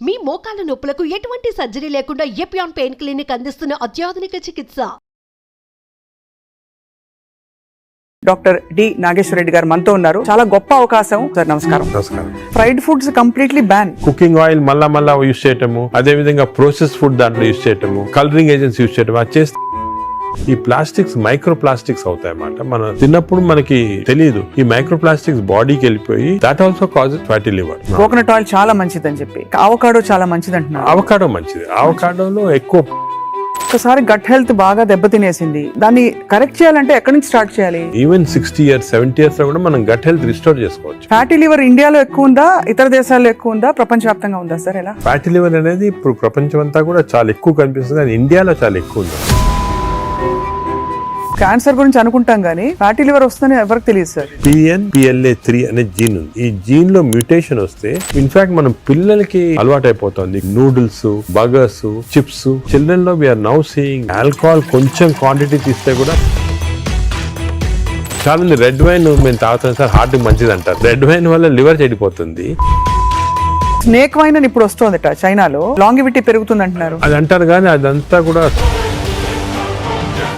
మీ మోకాల నొప్పులకు ఎటువంటి సర్జరీ లేకుండా ఎపియాన్ పెయిన్ క్లినిక్ అందిస్తున్న అత్యాధునిక చికిత్స. డాక్టర్ డి నాగేశ్వర రెడ్డి గారు మనతో ఉన్నారు. చాలా గొప్ప అవకాశం సార్. నమస్కారం. నమస్కారం. Fried foods completely ban. Cooking oil మళ్ళా యూజ్ చేయటము, అదే విధంగా ప్రాసెస్ ఫుడ్ దాంట్లో యూజ్ చేయటము, కలరింగ్ ఏజెంట్స్ యూజ్ చేయటం, అది చేస్తే ఈ ప్లాస్టిక్స్ మైక్రో ప్లాస్టిక్స్ అవుతాయి అన్నమాట. మనం తిన్నప్పుడు మనకి తెలియదు, ఈ మైక్రో ప్లాస్టిక్స్ బాడీకి వెళ్ళిపోయి that also causes fatty liver. Coconut oil చాలా మంచిది అని చెప్పి, అవకాడో చాలా మంచిది అంటున్నారు. అవకాడో మంచిది. అవకాడోలో ఎక్కువ ఒకసారి గట్ హెల్త్ బాగా దెబ్బతినేసింది, దాన్ని కరెక్ట్ చేయాలంటే ఎక్కడి నుంచి స్టార్ట్ చేయాలి? ఈవెన్ 60 years 70 years లో కూడా మనం గట్ హెల్త్ రిస్టోర్ చేసుకోవచ్చు. ఫ్యాటీ లివర్ ఇండియాలో ఎక్కువ ఉందా, ఇతర దేశాల్లో ఎక్కువ ఉందా, ప్రపంచవ్యాప్తంగా ఉందా సార్? ఎలా? ఫ్యాటీ లివర్ అనేది ఇప్పుడు ప్రపంచం అంతా కూడా చాలా ఎక్కువ కనిపిస్తుంది, కానీ ఇండియాలో చాలా ఎక్కువ ఉంది. క్యాన్సర్ గురించి అనుకుంటాం కానీ ఫ్యాటీ లివర్ వస్తుందని ఎవరికి తెలియదు సార్. PNPLA3 అనే జీన్ ఉంది. ఈ జీన్ లో మ్యూటేషన్ వస్తే ఇన్ఫాక్ట్ మనం పిల్లలకి అలవాటు అయిపోతుంది నూడిల్స్, బర్గర్స్, చిప్స్. చిల్డ్రన్ లో వీఆర్ నౌ సీయింగ్ ఆల్కహాల్ కొంచెం క్వాంటిటీ తీస్తే కూడా చాలా మంది రెడ్ వైన్ మేము తాగుతాం సార్, హార్ట్ మంచిది అంటారు. రెడ్ వైన్ వల్ల లివర్ చెడిపోతుంది. స్నేక్ వైన్ అని ఇప్పుడు వస్తుందట చైనాలో, లాంగివిటీ పెరుగుతుంది అంటున్నారు. అది అంటారు కానీ అదంతా కూడా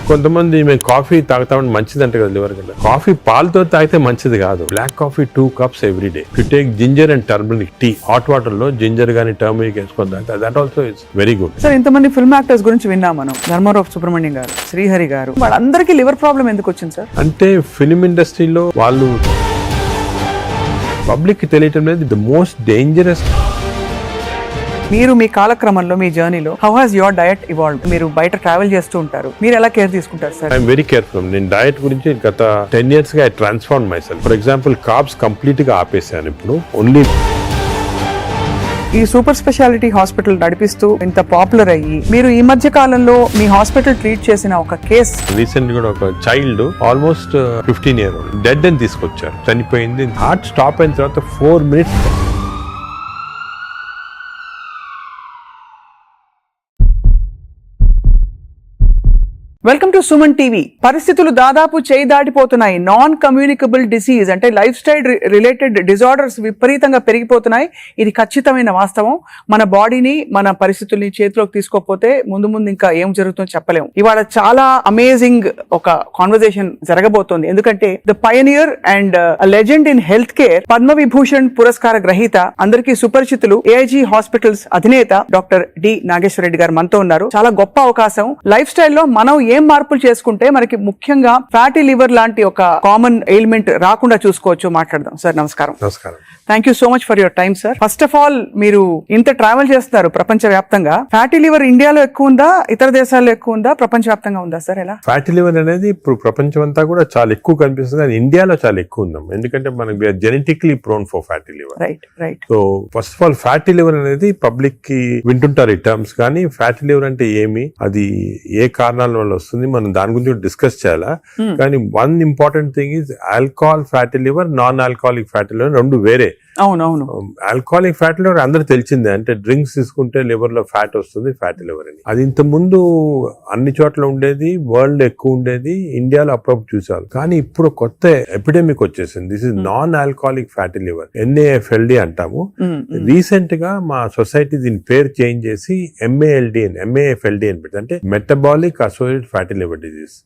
కొంతమంది మేము కాఫీ తాగుతామని మంచిది అంటే కదా లివర్ కింద. కాఫీ పాలతో తాగితే మంచిది కాదు. Black coffee 2 cups every day. You take ginger and turmeric tea, hot water లో జింజర్ గానీ టర్మరిక్ వేసుకొని తాగితే that also it's very good. Sir, ఇంతమంది ఫిల్మ్ యాక్టర్స్ గురించి విన్నాం మనం, ధర్మారావు సుబ్రహ్మణ్యం గారు, శ్రీహరి గారు, వాళ్ళందరికీ లివర్ ప్రాబ్లం ఎందుకు వచ్చింది సార్? అంటే ఫిల్మ్ ఇండస్ట్రీలో వాళ్ళు పబ్లిక్ తెలియటం లేదు. The most dangerous. మీరు మీ కాలక్రమంలో, మీ జర్నీలో how has your diet evolved? మీరు బయట ట్రావెల్ చేస్తూ ఉంటారు, మీరు ఎలా కేర్ తీసుకుంటారు సార్? I'm very careful. నేను డయట్ గురించి గత 10 years గా I transform my self. For example carbs complete గా ఆపేసాను. ఇప్పుడు ఓన్లీ ఈ సూపర్ స్పెషాలిటీ హాస్పిటల్ నడిపిస్తూ ఇంత పాపులర్ అయ్యి, మీరు ఈ మధ్య కాలంలో మీ హాస్పిటల్ ట్రీట్ చేసిన ఒక కేస్, రీసెంట్ గా ఒక చైల్డ్ ఆల్మోస్ట్ 15 years డెడ్ అని తీసుకొచ్చారు, చనిపోయింది. హార్ట్ స్టాప్ అయిన తర్వాత 4 minutes. Welcome to Suman TV. పరిస్థితులు దాదాపు చేయి దాటిపోతున్నాయి. నాన్ కమ్యూనికబుల్ డిసీజ్ అంటే లైఫ్ స్టైల్ రిలేటెడ్ డిజార్డర్స్ విపరీతంగా పెరిగిపోతున్నాయి. ఇది ఖచ్చితమైన వాస్తవం. మన బాడీని, మన పరిస్థితుల్ని చేతిలోకి తీసుకోకపోతే ముందు ఇంకా ఏం జరుగుతుందో చెప్పలేము. ఇవాళ చాలా అమేజింగ్ ఒక కాన్వర్సేషన్ జరగబోతోంది. ఎందుకంటే the pioneer and legend in health care, Padma Vibhushan పురస్కార గ్రహీత, అందరికీ సుపరిచితులు, ఏఐజీ హాస్పిటల్స్ అధినేత డాక్టర్ డి నాగేశ్వర రెడ్డి గారు మనతో ఉన్నారు. చాలా గొప్ప అవకాశం. లైఫ్ స్టైల్లో మనం ఏం మార్పులు చేసుకుంటే మనకి ముఖ్యంగా ఫ్యాటీ లివర్ లాంటి ఒక కామన్ ఎయిల్మెంట్ రాకుండా చూసుకోవచ్చు, మాట్లాడదాం. సార్ నమస్కారం. నమస్కారం. Thank you so much for your time sir. First of all, మీరు ఇంత ట్రావెల్ చేస్తున్నారు ప్రపంచ వ్యాప్తంగా. ఫ్యాటీ లివర్ ఇండియాలో ఎక్కువ ఉందా, ఇతర దేశాల్లో ఎక్కువ ఉందా, ప్రపంచ వ్యాప్తంగా ఉందా సార్? ఎలా? ఫ్యాటీ లివర్ అనేది ఇప్పుడు ప్రపంచం అంతా కూడా చాలా ఎక్కువ కనిపిస్తుంది, కానీ ఇండియాలో చాలా ఎక్కువ ఉందాం. ఎందుకంటే మనకి genetically prone for fatty liver. Right. So first of all fatty liver అనేది పబ్లిక్ కి వింటుంటారు ఈ టర్మ్స్, కానీ ఫ్యాటీ లివర్ అంటే ఏమి, అది ఏ కారణాల వల్ల వస్తుంది, మనం దాని గురించి డిస్కస్ చేయాలా. కానీ one important thing is alcohol fatty liver, non alcoholic fatty liver రెండు వేరే. అవునవును. ఆల్కహాలిక్ ఫ్యాటీ లివర్ అందరూ తెలిసిందే, అంటే డ్రింక్స్ తీసుకుంటే లివర్ లో ఫ్యాట్ వస్తుంది, ఫ్యాటీ లివర్ అని. అది ఇంత ముందు అన్ని చోట్ల ఉండేది, వరల్డ్ ఎక్కువ ఉండేది, ఇండియాలో అప్పుడప్పుడు చూసారు. కానీ ఇప్పుడు కొత్త ఎపిడెమిక్ వచ్చేసింది. This is non alcoholic fatty liver, NAFLD అంటాము. రీసెంట్ గా మా సొసైటీ దీని పేరు చేంజ్ చేసి MAFLD అని పెట్టి, అంటే metabolic associated fatty liver disease.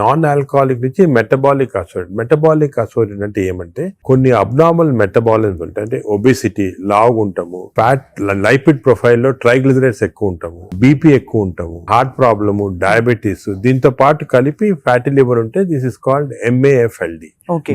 Non alcoholic నుంచి మెటబాలిక్ అసోసియేటెడ్. మెటబాలిక్ అసోసియేటెడ్ అంటే ఏమంటే కొన్ని అబ్నార్మల్ మెటబాలిజం ఉంటాయి, అంటే ఒబేసిటీ, లావుగా ఉంటాము, ఫ్యాట్, లైపిడ్ ప్రొఫైల్ లో ట్రైగ్లిజరైడ్స్ ఎక్కువ ఉంటాము, బీపీ ఎక్కువ ఉంటాము, హార్ట్ ప్రాబ్లము, డయాబెటీస్, దీంతో పాటు కలిపి ఫ్యాటీ లివర్ ఉంటే this is called MAFLD,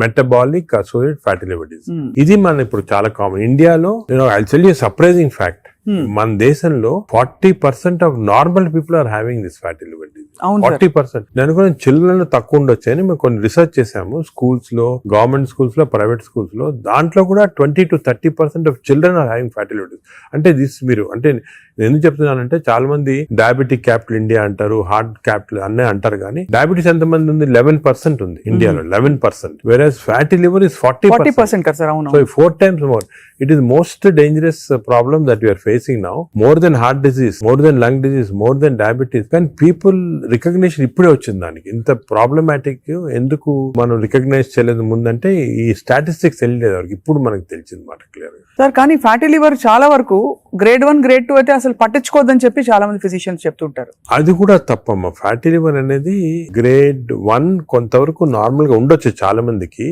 metabolic associated fatty liver disease. ఇది మన ఇప్పుడు చాలా కామన్. ఇండియాలో I tell you surprising fact, మన దేశంలో 40% of normal people are having this fatty liver disease. 40%. నేను కూడా చిల్డ్రన్ లో తక్కువ ఉండొచ్చు అని మేము కొన్ని రీసెర్చ్ చేసాము. స్కూల్స్ లో, గవర్నమెంట్ స్కూల్స్ లో, ప్రైవేట్ స్కూల్స్ లో, దాంట్లో కూడా 20 to 30% of children are having fatty liver disease. అంటే దిస్ మీరు, అంటే నేను ఎందుకు చెప్తున్నానంటే చాలా మంది డయాబెటిక్ క్యాపిటల్ ఇండియా అంటారు, హార్ట్ క్యాపిటల్ అన్నీ అంటారు, కానీ డయాబెటీస్ ఎంతమంది ఉంది? 11% ఉంది ఇండియాలో, 11%. వెరాజ్ fatty liver is 40%. So 4 times more. It is most dangerous problem that we are facing now, more than heart disease, more than lung disease, more than diabetes. When people recognition ఇప్పుడే వచ్చింది దానికి. ఇంత problematic ఎందుకు మనం recognise చేయలేదు ముందంటే ఈ statistics తెలియలేదు వరకు, ఇప్పుడు మనకు తెలిసింది మాట క్లియర్ గా. సార్ కానీ ఫ్యాటీ లివర్ చాలా వరకు గ్రేడ్ 1 గ్రేడ్ 2 అయితే అసలు పట్టించుకోవద్దని చెప్పి చాలా మంది ఫిజిషియన్స్ చెప్తుంటారు. అది కూడా తప్పమ్మా. ఫ్యాటీ లివర్ అనేది గ్రేడ్ 1 కొంతవరకు నార్మల్ గా ఉండొచ్చు చాలా మందికి,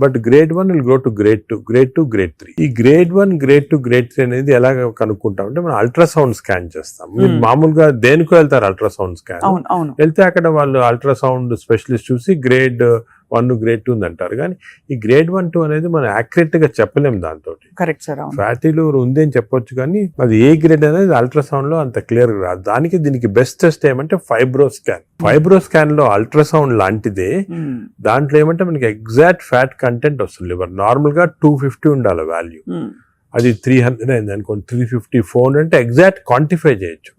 but grade 1 will go to grade 2, grade 2, grade 3. ఈ గ్రేడ్ 1, గ్రేడ్ 2, గ్రేడ్ 3 అనేది ఎలా కనుక్కుంటాం అంటే మనం అల్ట్రాసౌండ్ స్కాన్ చేస్తాం. మీరు మామూలుగా దేనికో వెళ్తారు అల్ట్రాసౌండ్ స్కాన్, వెళ్తే అక్కడ వాళ్ళు అల్ట్రాసౌండ్ స్పెషలిస్ట్ చూసి గ్రేడ్ 1, గ్రేడ్ 2 అంటారు. కానీ ఈ గ్రేడ్ 1, 2 అనేది మనం యాక్యురేట్ గా చెప్పలేము దాంతో. Correct sir. ఫ్యాటీ లివర్ ఉంది అని చెప్పొచ్చు కానీ అది ఏ గ్రేడ్ అనేది అల్ట్రాసౌండ్ లో అంత క్లియర్ గా రాదు. దానికి దీనికి బెస్ట్ టెస్ట్ ఏమంటే ఫైబ్రో స్కాన్. ఫైబ్రో స్కాన్ లో అల్ట్రాసౌండ్ లాంటిదే, దాంట్లో ఏమంటే మనకి ఎగ్జాక్ట్ ఫ్యాట్ కంటెంట్ వస్తుంది. లివర్ నార్మల్ గా 250 ఉండాలి వాల్యూ, అది 300 అయింది అనుకోండి, 350, 400 అంటే ఎగ్జాక్ట్ క్వాంటిఫై చేయొచ్చు.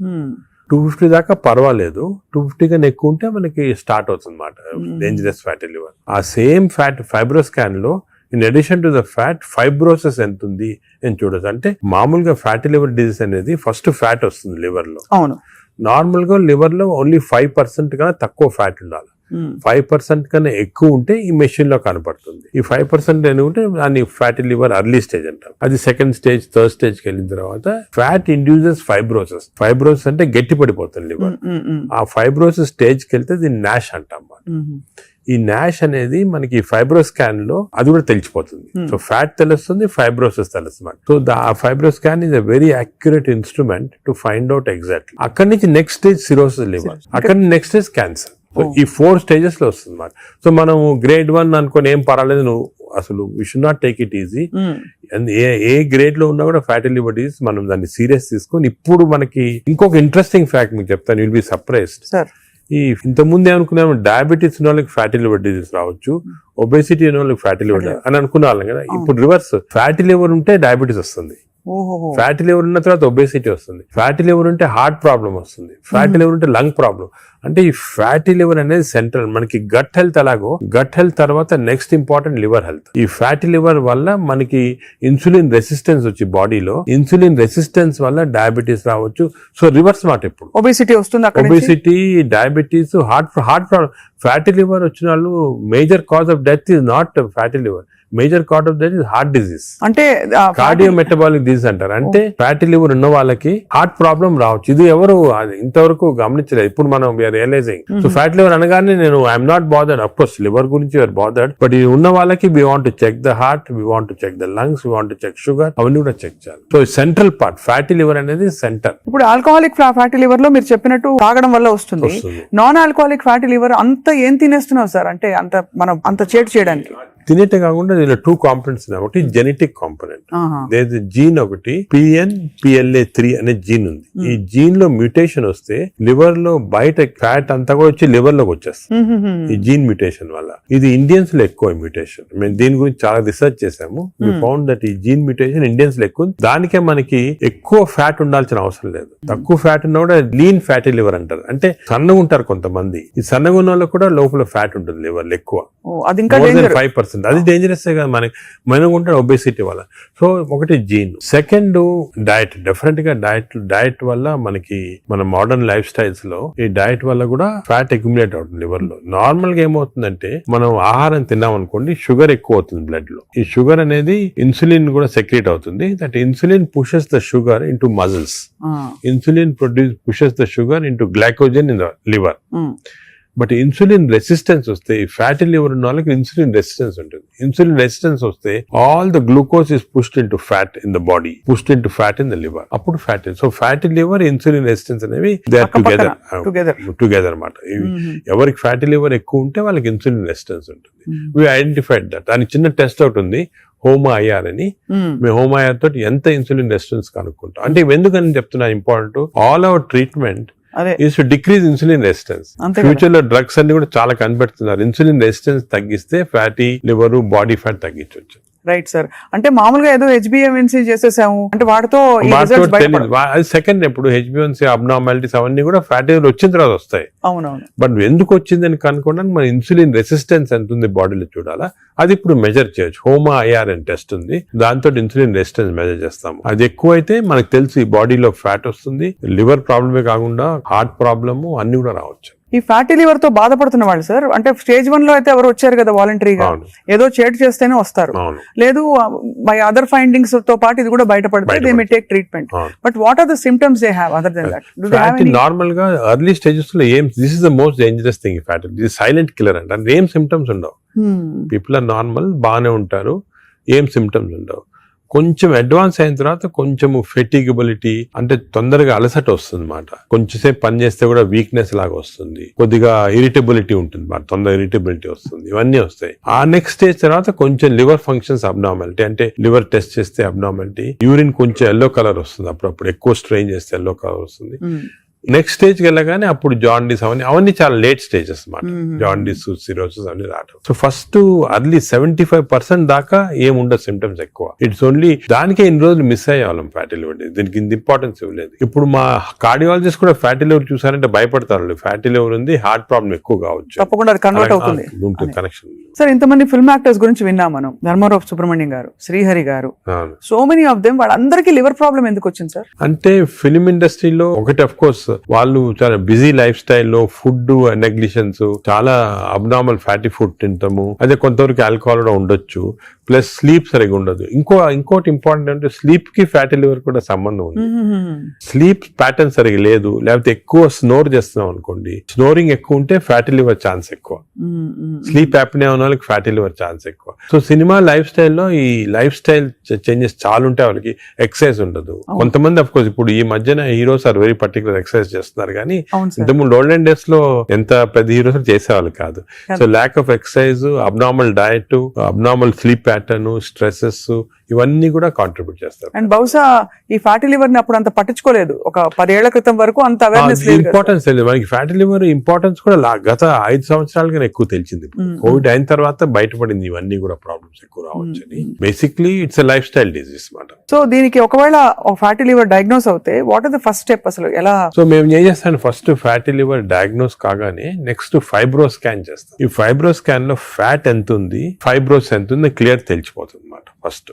250 దాకా పర్వాలేదు, 250 కన్నా ఎక్కువ ఉంటే మనకి స్టార్ట్ అవుతుంది అన్నమాట డేంజరస్ ఫ్యాటీ లివర్. ఆ సేమ్ ఫ్యాట్ ఫైబ్రో స్కాన్ లో in addition to the fat fibrosis ఎంత ఉంది అని చూడొచ్చు. అంటే మామూలుగా ఫ్యాటీ లివర్ డిజీజ్ అనేది ఫస్ట్ ఫ్యాట్ వస్తుంది లివర్ లో. అవును, నార్మల్ గా లివర్ లో ఓన్లీ 5% కన్నా తక్కువ ఫ్యాట్ ఉండాలి. 5% కన్నా ఎక్కువ ఉంటే ఈ మెషిన్ లో కనపడుతుంది. ఈ 5% ఉంటే దాన్ని ఫ్యాటీ లివర్ అర్లీ స్టేజ్ అంటాం. అది సెకండ్ స్టేజ్, థర్డ్ స్టేజ్ కి వెళ్ళిన తర్వాత ఫ్యాట్ ఇండ్యూసెస్ ఫైబ్రోసిస్. ఫైబ్రోసిస్ అంటే గట్టి పడిపోతుంది లివర్. ఆ ఫైబ్రోసిస్ స్టేజ్ కి వెళ్తే దీన్ని నాష్ అంటాం. ఈ నాష్ అనేది మనకి ఫైబ్రో స్కాన్ లో అది కూడా తెలిసిపోతుంది. సో ఫ్యాట్ తెలుస్తుంది, ఫైబ్రోసిస్ తెలుస్తుంది. సో ఆ fibro scan is a very accurate instrument to find out exactly. అక్కడి నుంచి నెక్స్ట్ స్టేజ్ సిరోసిస్ లివర్, అక్కడి నుంచి నెక్స్ట్ స్టేజ్ క్యాన్సర్. ఈ 4 స్టేజెస్ లో వస్తుంది అన్నమాట. సో మనం గ్రేడ్ 1 అనుకుని ఏం పర్వాలేదు, నువ్వు అసలు we should not take it easy. ఏ గ్రేడ్ లో ఉన్నా కూడా ఫ్యాటీ లివర్ డిసీజ్ మనం దాన్ని సీరియస్ తీసుకొని, ఇప్పుడు మనకి ఇంకొక ఇంట్రెస్టింగ్ ఫ్యాక్ట్ మీకు చెప్తాను, విల్ బి సర్ప్రైజ్డ్. ఈ ఇంతకుముందు ఏమనుకున్నాము, డయాబెటీస్ ఉన్న వాళ్ళకి ఫ్యాటీ లివర్ డిసీజ్ రావచ్చు, ఒబేసిటీ ఉన్న వాళ్ళకి ఫ్యాటీ లివర్ అని అనుకునే వాళ్ళం కదా. ఇప్పుడు రివర్స్, ఫ్యాటీ లివర్ ఉంటే డయాబెటీస్ వస్తుంది, ఫ్యాటీ లివర్ ఉన్న తర్వాత ఒబేసిటీ వస్తుంది, ఫ్యాటీ లివర్ ఉంటే హార్ట్ ప్రాబ్లం వస్తుంది, ఫ్యాటీ లివర్ ఉంటే లంగ్ ప్రాబ్లం. అంటే ఈ ఫ్యాటీ లివర్ అనేది సెంట్రల్. మనకి గట్ హెల్త్ ఎలాగో, గట్ హెల్త్ తర్వాత నెక్స్ట్ ఇంపార్టెంట్ లివర్ హెల్త్. ఈ ఫ్యాటీ లివర్ వల్ల మనకి ఇన్సులిన్ రెసిస్టెన్స్ వచ్చి బాడీలో, ఇన్సులిన్ రెసిస్టెన్స్ వల్ల డయాబెటీస్ రావచ్చు. సో రివర్స్ మాట, ఇప్పుడు ఒబేసిటీ వస్తుంది, obesity, diabetes, heart problem. Fatty liver వచ్చిన వాళ్ళు major cause of death is not fatty liver, major cause of that is heart disease, అంటే కార్డియో మెటబాలిక్ డిజీజ్ అంటారు. అంటే ఫ్యాటీ లివర్ ఉన్న వాళ్ళకి హార్ట్ ప్రాబ్లం రావచ్చు. ఇది ఎవరు ఇంతవరకు గమనించలేదు, ఇప్పుడు మనం we are realising. So fatty liver అనగానే నేను I'm not bothered, of course liver గురించి వీఆర్ బాదర్డ్, బట్ ఇది ఉన్న వాళ్ళకి we want to check the heart, we want to check the lungs, we want to check sugar, అవన్నీ కూడా check చేయాలి. So central part fatty liver అనేది centre. ఇప్పుడు alcoholic fatty liver లో మీరు చెప్పినట్టు తాగడం వల్ల వస్తుంది. నాన్ ఆల్కహాలిక్ ఫ్యాటీ లివర్ అంత ఏం తినేస్తున్నావు సార్, అంటే అంత మనం అంత చేటు చేయడానికి? తినేటే కాకుండా దీనిలో 2 కాంపోనెంట్స్ ఉన్నాయి. ఒకటి జెనెటిక్ కాంపోనెంట్, జీన్ ఒకటి PNPLA3 అనే జీన్ ఉంది. ఈ జీన్ లో మ్యూటేషన్ వస్తే లివర్ లో బయట ఫ్యాట్ అంతా కూడా వచ్చి లివర్ లోకి వచ్చేస్తుంది ఈ జీన్ మ్యూటేషన్ వల్ల. ఇది ఇండియన్స్ లో ఎక్కువ మ్యూటేషన్. మేము దీని గురించి చాలా రీసెర్చ్ చేసాము. వి ఫౌండ్ దట్ ఈ జీన్ మ్యూటేషన్ ఇండియన్స్ లో ఎక్కువ. దానికే మనకి ఎక్కువ ఫ్యాట్ ఉండాల్సిన అవసరం లేదు. తక్కువ ఫ్యాట్ ఉన్నా కూడా లీన్ ఫ్యాటీ లివర్ అంటారు. అంటే సన్నగా ఉంటారు కొంతమంది, ఈ సన్నగా ఉన్న వాళ్ళకి కూడా లోపల ఫ్యాట్ ఉంటుంది లివర్ లో ఎక్కువ, 5%. అది డేంజరస్ కదా మనం ఉంటాడు ఒబేసిటీ వల్ల. సో ఒకటి జీన్. Second diet. డెఫినెట్ గా డైట్ వల్ల మనకి మన మోడర్న్ లైఫ్ స్టైల్స్ లో ఈ డైట్ వల్ల కూడా ఫ్యాట్ అక్యుములేట్ అవుతుంది లివర్ లో. నార్మల్ గా ఏమవుతుందంటే మనం ఆహారం తిన్నాం అనుకోండి, షుగర్ ఎక్కువ అవుతుంది బ్లడ్ లో. ఈ షుగర్ అనేది ఇన్సులిన్ కూడా సెక్రేట్ అవుతుంది. That insulin pushes the sugar into muscles. Insulin pushes the sugar into glycogen in the liver. But insulin resistance వస్తే, ఈ ఫ్యాటీ లివర్ ఉన్న వాళ్ళకి ఇన్సులిన్ రెసిస్టెన్స్ ఉంటుంది. ఇన్సులిన్ రెసిస్టెన్స్ వస్తే all the glucose is pushed into fat in the body, pushed into fat in the liver. అప్పుడు fatty. So fatty liver, insulin resistance అనేవి they are together అన్నమాట. ఎవరికి fatty liver ఎక్కువ ఉంటే వాళ్ళకి insulin resistance ఉంటుంది. We identified that. దానికి చిన్న టెస్ట్ అవుట్ ఉంది, హోమా-IR అని. మేము హోమా-IR తోటి ఎంత ఇన్సులిన్ రెసిస్టెన్స్ కనుక్కుంటాం. అంటే ఎందుకని చెప్తున్నా important, all our treatment is to decrease insulin resistance. Future లో డ్రగ్స్ అన్ని కూడా చాలా కనిపెడుతున్నారు. ఇన్సులిన్ రెసిస్టెన్స్ తగ్గిస్తే ఫ్యాటీ లివర్, బాడీ ఫ్యాట్ తగ్గించవచ్చు. Right sir. అంటే మామూలుగా ఏదో HbA1c చేసేసాము అంటే వాటితో అది సెకండ్. ఇప్పుడు HbA1c అబ్నార్మాలిటీస్ అవన్నీ కూడా ఫ్యాటీ లివర్ వచ్చిన తర్వాత వస్తాయి. అవునవును. బట్ ఎందుకు వచ్చిందని కనుక్కోవడానికి మన ఇన్సులిన్ రెసిస్టెన్స్ ఎంత ఉంది బాడీలో చూడాలా. అది ఇప్పుడు మెజర్ చేయొచ్చు. హోమా-IR అని టెస్ట్ ఉంది, దాంతో ఇన్సులిన్ రెసిస్టెన్స్ మెజర్ చేస్తాము. అది ఎక్కువ అయితే మనకు తెలుసు ఈ బాడీలో ఫ్యాట్ వస్తుంది. లివర్ ప్రాబ్లమే కాకుండా హార్ట్ ప్రాబ్లము అన్ని కూడా రావచ్చు. ఈ ఫ్యాటీ లివర్ తో బాధపడుతున్న వాళ్ళు సార్, అంటే స్టేజ్ 1 లో అయితే ఎవరు వచ్చారు కదా వాలంటరీగా, అవును. ఏదో చేటు చేస్తేనే వస్తారు, అవును. లేదు బై అదర్ ఫైండింగ్స్ తో పాటు ఇది కూడా బయటపడితే దే మే టేక్ ట్రీట్మెంట్. అవును. But what are the symptoms they have other than that? Do they have any? Normal గా ఎర్లీ స్టేజెస్ లో ఏం, this is the most dangerous thing fatty, this silent killer అంటే ఏం symptoms ఉండవు. People are normal, బాగానే ఉంటారు, ఏం symptoms ఉండవు. కొంచెం అడ్వాన్స్ అయిన తర్వాత కొంచెం ఫెటిగబిలిటీ అంటే తొందరగా అలసట వస్తుంది అన్నమాట. కొంచెంసేపు పని చేస్తే కూడా వీక్నెస్ లాగా వస్తుంది, కొద్దిగా ఇరిటబిలిటీ ఉంటుంది, తొందరగా ఇరిటబిలిటీ వస్తుంది, ఇవన్నీ వస్తాయి. ఆ నెక్స్ట్ స్టేజ్ తర్వాత కొంచెం లివర్ ఫంక్షన్స్ అబ్నార్మాలిటీ, అంటే లివర్ టెస్ట్ చేస్తే అబ్నార్మాలిటీ, యూరిన్ కొంచెం ఎల్లో కలర్ వస్తుంది, అప్పుడప్పుడు ఎక్కువ స్ట్రెయిన్ చేస్తే ఎల్లో కలర్ వస్తుంది. నెక్స్ట్ స్టేజ్కి వెళ్ళగానే అప్పుడు జాండీస్ అవన్నీ చాలా లేట్ స్టేజెస్ అన్నమాట. జాండీస్, సిరోసిస్ అవన్నీ రావడం. సో ఫస్ట్ అర్లీ 75% దాకా ఏముండదు సిమ్టమ్స్ ఎక్కువ. ఇట్స్ ఓన్లీ దానికే ఇన్ని రోజులు మిస్ అయ్యేవాళ్ళం ఫ్యాటీ లివర్, దీనికి ఇంత ఇంపార్టెన్స్ ఇవ్వలేదు. ఇప్పుడు మా కార్డియాలజిస్ట్ కూడా ఫ్యాటీ లివర్ చూసారంటే భయపడతారు, ఫ్యాటీ లివర్ ఉంది, హార్ట్ ప్రాబ్లం ఎక్కువ కావచ్చు, తప్పకుండా అది కన్వర్ట్ అవుతుంది. కనెక్షన్. సార్ ఇంతమంది ఫిల్మ్ యాక్టర్స్ గురించి విన్నాం మనం, ధర్మారావు సుబ్రహ్మణ్యం గారు, శ్రీహరి గారు, సో మెనీ ఆఫ్ దెమ్, వాళ్ళందరికీ లివర్ ప్రాబ్లం ఎందుకు వచ్చింది సార్? అంటే ఫిలిం ఇండస్ట్రీలో ఒకటి అఫ్ కోర్స్ వాళ్ళు చాలా బిజీ లైఫ్ స్టైల్లో ఫుడ్ నెగ్లిజెన్స్, చాలా అబ్నార్మల్ ఫ్యాటీ ఫుడ్ తింటాము, అదే కొంతవరకు ఆల్కహాల్ కూడా ఉండొచ్చు, ప్లస్ స్లీప్ సరిగా ఉండదు. ఇంకోటి ఇంపార్టెంట్ అంటే స్లీప్ కి ఫ్యాటీ లివర్ కూడా సంబంధం ఉంది. స్లీప్ ప్యాటర్న్ సరిగా లేదు, లేకపోతే ఎక్కువ స్నోర్ చేస్తున్నాం అనుకోండి, స్నోరింగ్ ఎక్కువ ఉంటే ఫ్యాటీ లివర్ ఛాన్స్ ఎక్కువ, స్లీప్ యాప్నియా ఉన్న వాళ్ళకి ఫ్యాటీ లివర్ ఛాన్స్ ఎక్కువ. సో సినిమా లైఫ్ స్టైల్లో ఈ లైఫ్ స్టైల్ చేంజెస్ చాలా ఉంటాయి, వాళ్ళకి ఎక్సర్సైజ్ ఉండదు. కొంతమంది అఫ్ కోర్స్ ఇప్పుడు ఈ మధ్యన heroes are very particular exercise చేస్తున్నారు, కానీ ఇంతకుముందు ఓల్డెన్ డేస్ లో ఎంత పెద్ద హీరోస్ చేసేవాళ్ళు కాదు. So lack of exercise, abnormal diet, abnormal sleep pattern, stresses, ఇవన్నీ కూడా కాంట్రిబ్యూట్ చేస్తారు. అండ్ బహుశా ఈ ఫ్యాటీ లివర్ ని అప్పుడు అంత పట్టించుకోలేదు, ఒక 10 ఏళ్ల క్రితం వరకు అంత అవేర్నెస్ లేదు, ఇంపార్టెన్స్ తెలియదు మనకి. ఫ్యాటీ లివర్ ఇంపార్టెన్స్ కూడా గత 5 సంవత్సరాలుగా ఎక్కువ తెలిసింది. కోవిడ్ అయిన తర్వాత బయటపడింది ఇవన్నీ కూడా ప్రాబ్లమ్స్ ఎక్కువ రావచ్చు అని. Basically it's a life style disease మాట. సో దీనికి ఒకవేళ ఫ్యాటీ లివర్ డయాగ్నోస్ అవుతే what are the first step అసలు ఎలా? సో మేము ఏం చేస్తాను, ఫస్ట్ ఫ్యాటీ లివర్ డయాగ్నోస్ కాగానే నెక్స్ట్ ఫైబ్రో స్కాన్ చేస్తాం. ఈ ఫైబ్రో స్కాన్ లో ఫ్యాట్ ఎంత ఉంది, ఫైబ్రోస్ ఎంత ఉంది క్లియర్ తెలిసిపోతుంది అన్నమాట.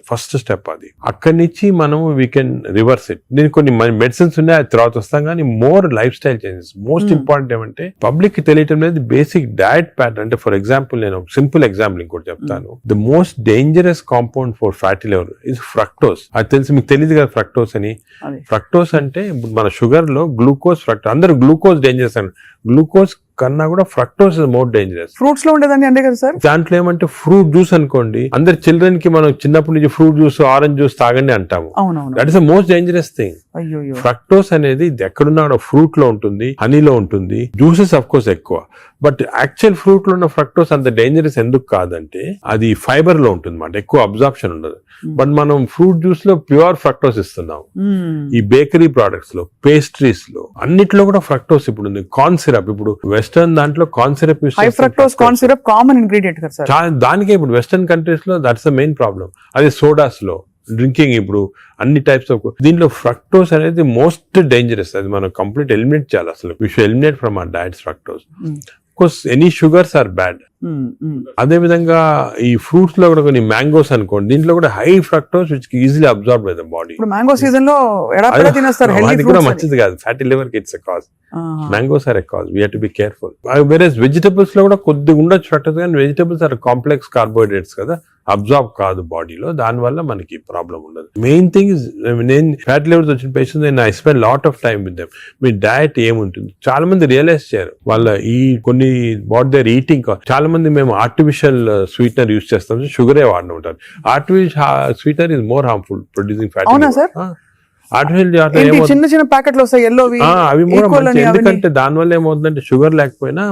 ఫస్ట్ స్టెప్ అది. అక్కడి నుంచి మనం వీ కెన్ రివర్స్ ఇట్. దీనికి కొన్ని మెడిసిన్స్ ఉన్నాయి, అది తర్వాత వస్తాం, కానీ more life style changes. Most important ఏమంటే పబ్లిక్ కి తెలియటం లేదు బేసిక్ డయట్ ప్యాటర్న్. అంటే ఫర్ ఎగ్జాంపుల్ నేను సింపుల్ ఎగ్జాంపుల్ ఇంకోటి చెప్తాను. The most dangerous compound for fatty liver is fructose. అది తెలిసి మీకు తెలియదు కదా ఫ్రక్టోస్ అని. ఫ్రక్టోస్ అంటే మన షుగర్ లో గ్లూకోజ్, ఫ్రక్టోస్, అందరూ గ్లూకోజ్ డేంజరస్ అని, గ్లూకోజ్ కన్నా కూడా fructose is more dangerous. Fruits లో ఉండేదాన్ని అంతే కదా సార్. దాంట్లో ఏమంటే ఫ్రూట్ జ్యూస్ అనుకోండి, అందరు చిల్డ్రన్ కి మనం చిన్నప్పటి నుంచి ఫ్రూట్ జ్యూస్, ఆరెంజ్ జ్యూస్ తాగండి అంటాము. That is the most dangerous thing. Fructose అనేది ఎక్కడున్నా కూడా ఫ్రూట్ లో ఉంటుంది, హనీలో ఉంటుంది, జ్యూసెస్ అఫ్ కోర్స్ ఎక్కువ. బట్ యాక్చువల్ ఫ్రూట్ లో ఉన్న ఫ్రక్టోస్ అంత డేంజరస్ ఎందుకు కాదంటే అది ఫైబర్ లో ఉంటుంది అన్నమాట, ఎక్కువ అబ్జార్ప్షన్ ఉండదు. బట్ మనం ఫ్రూట్ జ్యూస్ లో ప్యూర్ ఫ్రక్టోస్ ఇస్తున్నాం. ఈ బేకరీ ప్రొడక్ట్స్ లో, పేస్ట్రీస్ లో, అన్నిట్లో కూడా ఫ్రక్టోస్ ఇప్పుడు ఉంది. కార్న్ సిరప్, ఇప్పుడు వెస్టర్న్ దాంట్లో corn syrup, high fructose corn syrup common ingredient కదా సార్. దానికే ఇప్పుడు వెస్టర్న్ కంట్రీస్ లో దట్స్ ద మెయిన్ ప్రాబ్లం. అదే సోడాస్ లో, డ్రింకింగ్, ఇప్పుడు అన్ని టైప్స్ ఆఫ్, దీంట్లో ఫ్రక్టోస్ అనేది మోస్ట్ డేంజరస్. అది మనం కంప్లీట్ ఎలిమినేట్ చేయాలి అసలు. We should eliminate from our diets fructose. Course any sugars are bad. అదే విధంగా ఈ ఫ్రూట్స్ లో కూడా కొన్ని మ్యాంగోస్ అనుకోండి, దీంట్లో కూడా high fructose which easily absorb by the body. Mango season లో అది కూడా మంచిది కాదు, ఫ్యాటీ లివర్ కి it's a cause. Mangoes are a cause, we have to be careful. వేరేస్ వెజిటబుల్స్ లో కూడా కొద్దిగా ఉండొచ్చు ఫ్రక్టోస్, కానీ వెజిటబుల్స్ ఆర్ కాంప్లెక్స్ కార్బోహైడ్రేట్స్ కదా, అబ్జార్బ్ కాదు బాడీలో, దాని వల్ల మనకి ప్రాబ్లం ఉండదు. మెయిన్ థింగ్ ఇస్, నేను ఫ్యాటీ లివర్స్ వచ్చిన పేషెంట్స్ నేను I spend lot of time with them. Me diet ఏముంటుంది, చాలా మంది రియలైజ్ చేయరు వాళ్ళ ఈ కొన్ని వాట్ దేర్ ఈటింగ్. చాలా మంది మేము ఆర్టిఫిషియల్ స్వీట్నర్ యూజ్ చేస్తాం, షుగరే వాడిన ఉంటారు. Artificial sweetener is more harmful producing fatty liver. Artificial చిన్న చిన్న ప్యాకెట్లు వస్తాయి ఎల్లోవి, అవి ఎందుకంటే దానివల్ల ఏమవుతుందంటే షుగర్ లేకపోయినా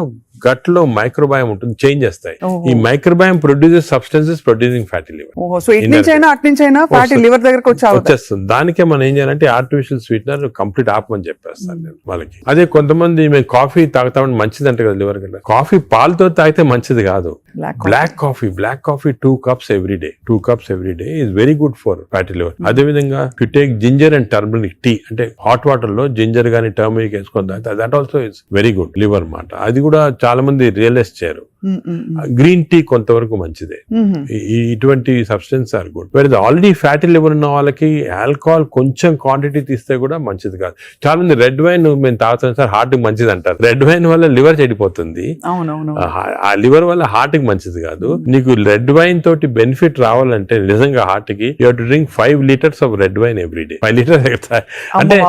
గట్ లో మైక్రోబయామ్ ఉంటుంది, చేంజ్ చేస్తాయి. ఈ microbiome produces substances producing fatty liver. So it నుంచి అయినా అట్ నుంచి అయినా ఫ్యాటీ లివర్ దగ్గరకు వచ్చేస్తుంది. దానికే మనం ఏం చేయాలంటే ఆర్టిఫిషియల్ స్వీట్నర్ కంప్లీట్ ఆపమని చెప్పేస్తాను నేను వాళ్ళకి. అదే కొంతమంది మేము కాఫీ తాగుతామని మంచిది అంటే కదా లివర్ కంటే, కాఫీ పాలతో తాగితే మంచిది కాదు. Black coffee 2 cups every day. 2 cups every day is very good for fatty liver. అదే విధంగా if you take ginger and turmeric tea, అంటే హాట్ వాటర్ లో జింజర్ గానీ టర్మరిక్ వేసుకొని తాగితే that also is very good liver మాట. అది కూడా చాలా చాలా మంది రియలైజ్ చేయరు. గ్రీన్ టీ కొంతవరకు మంచిదే. ఇటువంటి సబ్స్టెన్స్ ఆర్ గుడ్. వేరే ఆల్రెడీ ఫ్యాటీ లివర్ ఉన్న వాళ్ళకి ఆల్కహాల్ కొంచెం క్వాంటిటీ తీస్తే కూడా మంచిది కాదు. చాలా మంది రెడ్ వైన్ మేము తాగుతాం సార్ హార్ట్ కి మంచిది అంటారు. రెడ్ వైన్ వల్ల లివర్ చెడిపోతుంది. ఆ లివర్ వల్ల హార్ట్ కి మంచిది కాదు. నీకు రెడ్ వైన్ తోటి బెనిఫిట్ రావాలంటే నిజంగా హార్ట్ కి you have to drink 5 liters of red wine every day. 5 liters అంటే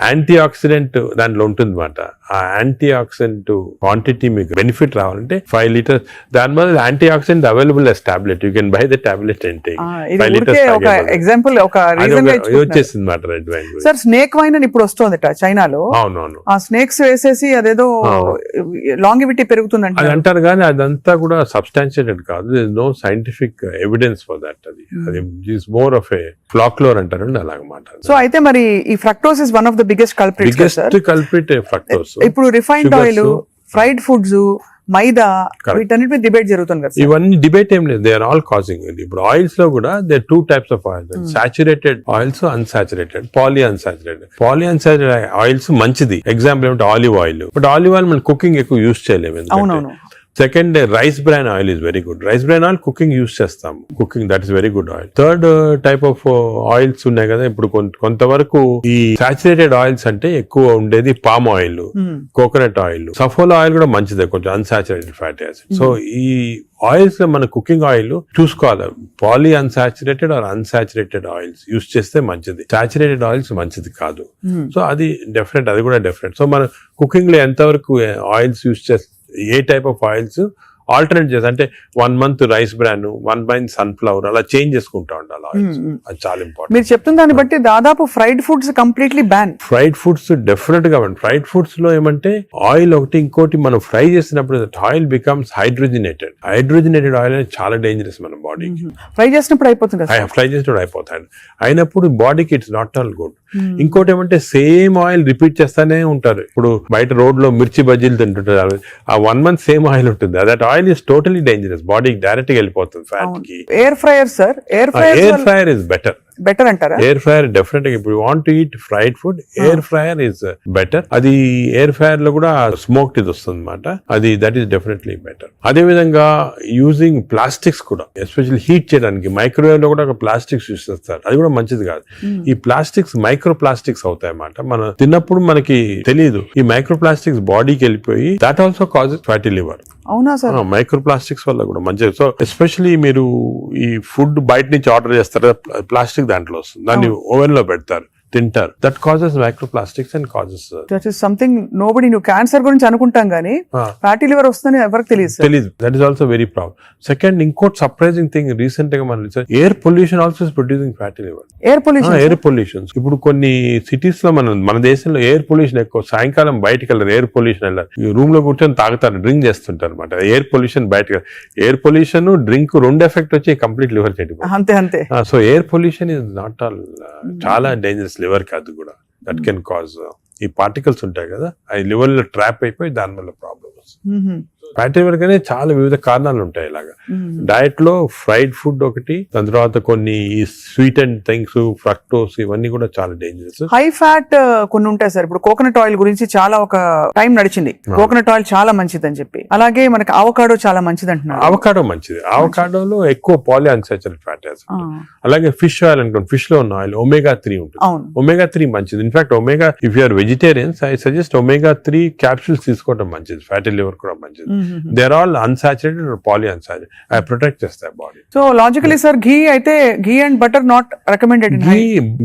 యాంటీ ఆక్సిడెంట్ దాంట్లో ఉంటుంది అన్నమాట. ఆ యాంటీ ఆక్సిడెంట్ క్వాంటిటీ మీకు బెనిఫిట్ రావాలంటే 5 liters. దాని వల్ల anti oxidant available as tablet. You can buy the tablet and take. 5 liters example ఒక రీజన్ వచ్చేసింది మాట red wine. Sir snake wine అని ఇప్పుడు వస్తుంది చైనాలో. అవునవును. ఆ స్నేక్స్ వేసేసి అదేదో లాంగివిటీ పెరుగుతుందంట అది అంటారు కానీ అదంతా కూడా సబ్స్టాన్షియేటెడ్ కాదు. No scientific evidence for that. అది is more of a folklore అంటారు అలాగమాట. సో అయితే మరి ఈ fructose is one of the biggest culprit fructose. ఇప్పుడు refined oil, fried foods, maida, వీటన్నిటి మీద డిబేట్ జరుగుతుంది కదా. ఇవన్నీ డిబేట్ ఏం లేదు. They are all causing. ఇప్పుడు ఆయిల్స్ లో కూడా they 2 types of oils, saturated oils, unsaturated, polyunsaturated oils మంచిది. ఎగ్జాంపుల్ ఏమంటే olive oil. But olive oil మనం కుకింగ్ ఎక్కువ యూజ్ చేయలేము. అవునవును. Second rice bran oil is very good. Rice bran oil cooking use చేస్తాం. Cooking that is very good oil. Third type of oils ఉన్నాయి కదా. ఇప్పుడు కొంతవరకు ఈ సాచురేటెడ్ ఆయిల్స్ అంటే ఎక్కువ ఉండేది palm oil, coconut oil, Saffola oil కూడా మంచిదే, కొంచెం అన్సాచురేటెడ్ ఫ్యాటీ యాసిడ్. సో ఈ ఆయిల్స్ లో మన కుకింగ్ ఆయిల్ చూసుకోవాలి. Polyunsaturated or unsaturated oils use చేస్తే మంచిది. సాచురేటెడ్ ఆయిల్స్ మంచిది కాదు. సో అది డెఫినెట్, అది కూడా డెఫినెట్. సో మన కుకింగ్ లో ఎంతవరకు ఆయిల్స్ యూజ్ చేస్తే ఏ టైప్ ఆఫ్ ఆయిల్స్ ఆల్టర్నేట్ చేసి అంటే 1 month rice bran, 1 month sunflower అలా చేంజ్ చేసుకుంటా ఉండాలి ఆయిల్స్. అది చాలా ఇంపార్టెంట్. మీరు చెప్తున్న దాన్ని బట్టి దాదాపు fried foods completely ban. Fried foods definite గా ఫ్రైడ్ ఫుడ్స్ లో ఏమంటే ఆయిల్ ఒకటి, ఇంకోటి మనం ఫ్రై చేసినప్పుడు ఆయిల్ బికమ్స్ హైడ్రోజనేటెడ్ ఆయిల్ అనేది చాలా డేంజరస్ మన బాడీకి. ఫ్రై చేసినప్పుడు అయిపోతుంది, ఫ్రై చేసినప్పుడు అయిపోతాయి. అయినప్పుడు బాడీకి ఇట్స్ నాట్ ఆల్ గుడ్. ఇంకోటి ఏమంటే సేమ్ ఆయిల్ రిపీట్ చేస్తానే ఉంటారు. ఇప్పుడు బయట రోడ్ లో మిర్చి బజ్జీలు తింటుంటారు. ఆ 1 month సేమ్ ఆయిల్ ఉంటుంది. That oil is totally dangerous. బాడీకి డైరెక్ట్ గా వెళ్ళిపోతుంది ఫ్యాట్ కి. Air fryer sir, air fryer is better అంటారా? ఎయిర్ ఫ్రైయర్ డెఫినెట్ గా ఇప్పుడు want to eat fried food, air fryer is better. అది ఎయిర్ ఫ్రైయర్ లో కూడా స్మోక్డ్ ఇది వస్తుంది అనమాట. అది దట్ ఈస్ డెఫినెట్లీ బెటర్. అదే విధంగా యూజింగ్ ప్లాస్టిక్స్ కూడా, ఎస్పెషల్లీ హీట్ చేయడానికి మైక్రోవేవ్ లో కూడా ఒక ప్లాస్టిక్స్ యూజ్ చేస్తారు. అది కూడా మంచిది కాదు. ఈ ప్లాస్టిక్స్ మైక్రో ప్లాస్టిక్స్ అవుతాయి అన్నమాట. మనం తిన్నప్పుడు మనకి తెలియదు. ఈ మైక్రో ప్లాస్టిక్స్ బాడీకి వెళ్ళిపోయి that also causes fatty liver. అవునా సార్? మైక్రో ప్లాస్టిక్స్ వల్ల కూడా మంచిది. సో ఎస్పెషల్లీ మీరు ఈ ఫుడ్ బయట నుంచి ఆర్డర్ చేస్తారు, ప్లాస్టిక్ దాంట్లో వస్తుంది, దాన్ని ఓవెన్ లో పెడతారు, తింటారు. That causes microplastics and causes that is something nobody. నువ్వు క్యాన్సర్ గురించి అనుకుంటాం కానీ ఫ్యాటీ లివర్ వస్తుందని ఎవరికి తెలియదు. That is also very problem. Second, ఇంకోటి సర్ప్రైజింగ్ థింగ్ రీసెంట్ గా మనం air pollution also is producing fatty liver. Air pollution ఇప్పుడు కొన్ని సిటీస్ లో మన దేశంలో ఎయిర్ పొల్యూషన్ ఎక్కువ. సాయంకాలం బయటకు వెళ్ళారు, ఎయిర్ పొల్యూషన్ వెళ్ళారు, రూమ్ లో కూర్చొని తాగుతారు, డ్రింక్ చేస్తుంటారు అనమాట. ఎయిర్ పొల్యూషన్ బయటకు, ఎయిర్ పొల్యూషన్ డ్రింక్ 2 ఎఫెక్ట్ వచ్చి కంప్లీట్ లివర్ చెడిపోతుంది. అంతే. So air pollution is not all చాలా డేంజరస్ లివర్ కి. అది కూడా దట్ కెన్ కాజ్ ఈ పార్టికల్స్ ఉంటాయి కదా, అవి లివర్ లో ట్రాప్ అయిపోయి దాని వల్ల ప్రాబ్లమ్ వస్తుంది. ఫ్యాటీ లివర్ కానీ చాలా వివిధ కారణాలు ఉంటాయి. ఇలాగా డయట్ లో ఫ్రైడ్ ఫుడ్ ఒకటి, దాని తర్వాత కొన్ని స్వీట్ అండ్ థింగ్స్, ఫ్రక్టోస్, ఇవన్నీ కూడా చాలా డేంజరస్. హై ఫ్యాట్ కొన్ని ఉంటాయి సార్. ఇప్పుడు కోకోనట్ ఆయిల్ గురించి చాలా ఒక టైం నడిచింది, కోకోనట్ ఆయిల్ చాలా మంచిది అని చెప్పి. అలాగే మనకి అవకాడో చాలా మంచిది అంటున్నారు. అవకాడో మంచిది. అవకాడోలో ఎక్కువ పాలీ అన్సాచురేటెడ్ ఫ్యాటీ యాసిడ్. అలాగే ఫిష్ ఆయిల్ అనుకోండి, ఫిష్ లో ఉన్న ఆయిల్ omega 3 ఉంటుంది. omega 3 మంచిది. In fact omega, if you are vegetarians, I suggest omega 3 capsules తీసుకోవడం మంచిది. ఫ్యాటీ లివర్ కూడా మంచిది. They are all unsaturated or poly unsaturated. అవి ప్రొటెక్ట్ చేస్తాయి body. So logically sir, ghee అయితే ghee and butter not recommended.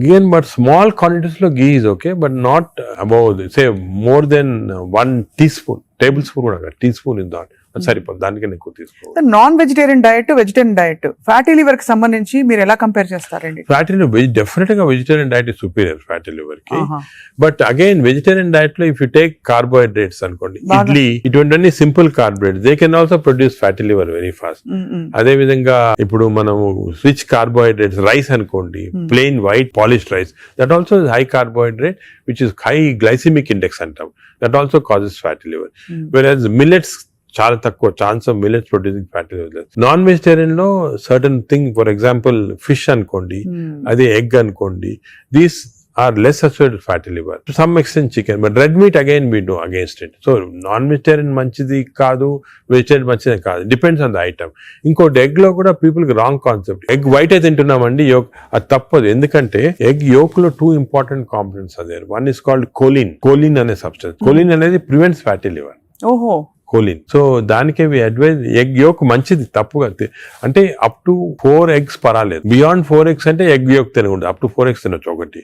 Ghee and but small quantities లో ghee is okay, but not above say more than 1 teaspoon, table spoon కూడా tea spoon is not సరిపోతుంది. దానికన్నా ఎక్కువ తీసుకోవాలి. Non vegetarian diet, vegetarian diet, fatty liver కి సంబంధించి మీరు ఎలా కంపేర్ చేస్తారండి? ఫ్యాటీ లివర్ డెఫినెట్ గా vegetarian diet is superior fatty liver కి. బట్ అగైన్ వెజిటేరియన్ డయట్ లో ఇఫ్ యూ టేక్ కార్బోహైడ్రేట్స్ అనుకోండి, ఇడ్లీ, ఇటువంటి simple carbohydrates, they can also produce fatty liver very fast. అదే విధంగా ఇప్పుడు మనము రిచ్ కార్బోహైడ్రేట్స్, రైస్ అనుకోండి, plain white polished rice, that also high carbohydrate which is high glycemic index అంటాం. That also causes fatty liver. Whereas millets చాలా తక్కువ chance of millets producing fatty liver. Non vegetarian లో certain thing, for example fish అనుకోండి, అదే egg అనుకోండి, these are less associated with fatty liver. To some extent chicken, but red meat again we do against it. So non-vegetarian manchidi kaadu, vegetarian manchidi kaadu. Depends on the item. ఇంకోటి egg లో కూడా people కి wrong concept. Egg white అయితే తింటున్నామండి, yoke అది తప్పదు. ఎందుకంటే egg yolk లో 2 important components అదే. వన్ ఇస్ కాల్డ్ కోలిన్ అనే సబ్స్టెన్స్. కోలిన్ అనేది ప్రివెంట్స్ ఫ్యాటీ లివర్. ఓహో, కోలిన్. సో దానికే అడ్వైజ్ ఎగ్ యోక్ మంచిది, తప్పుగా అంటే అప్ టు 4 eggs పర్వాలేదు. బియాండ్ 4 eggs అంటే ఎగ్ యోక్ తినకూడదు. అప్ టు 4 eggs తినొచ్చు ఒకటి.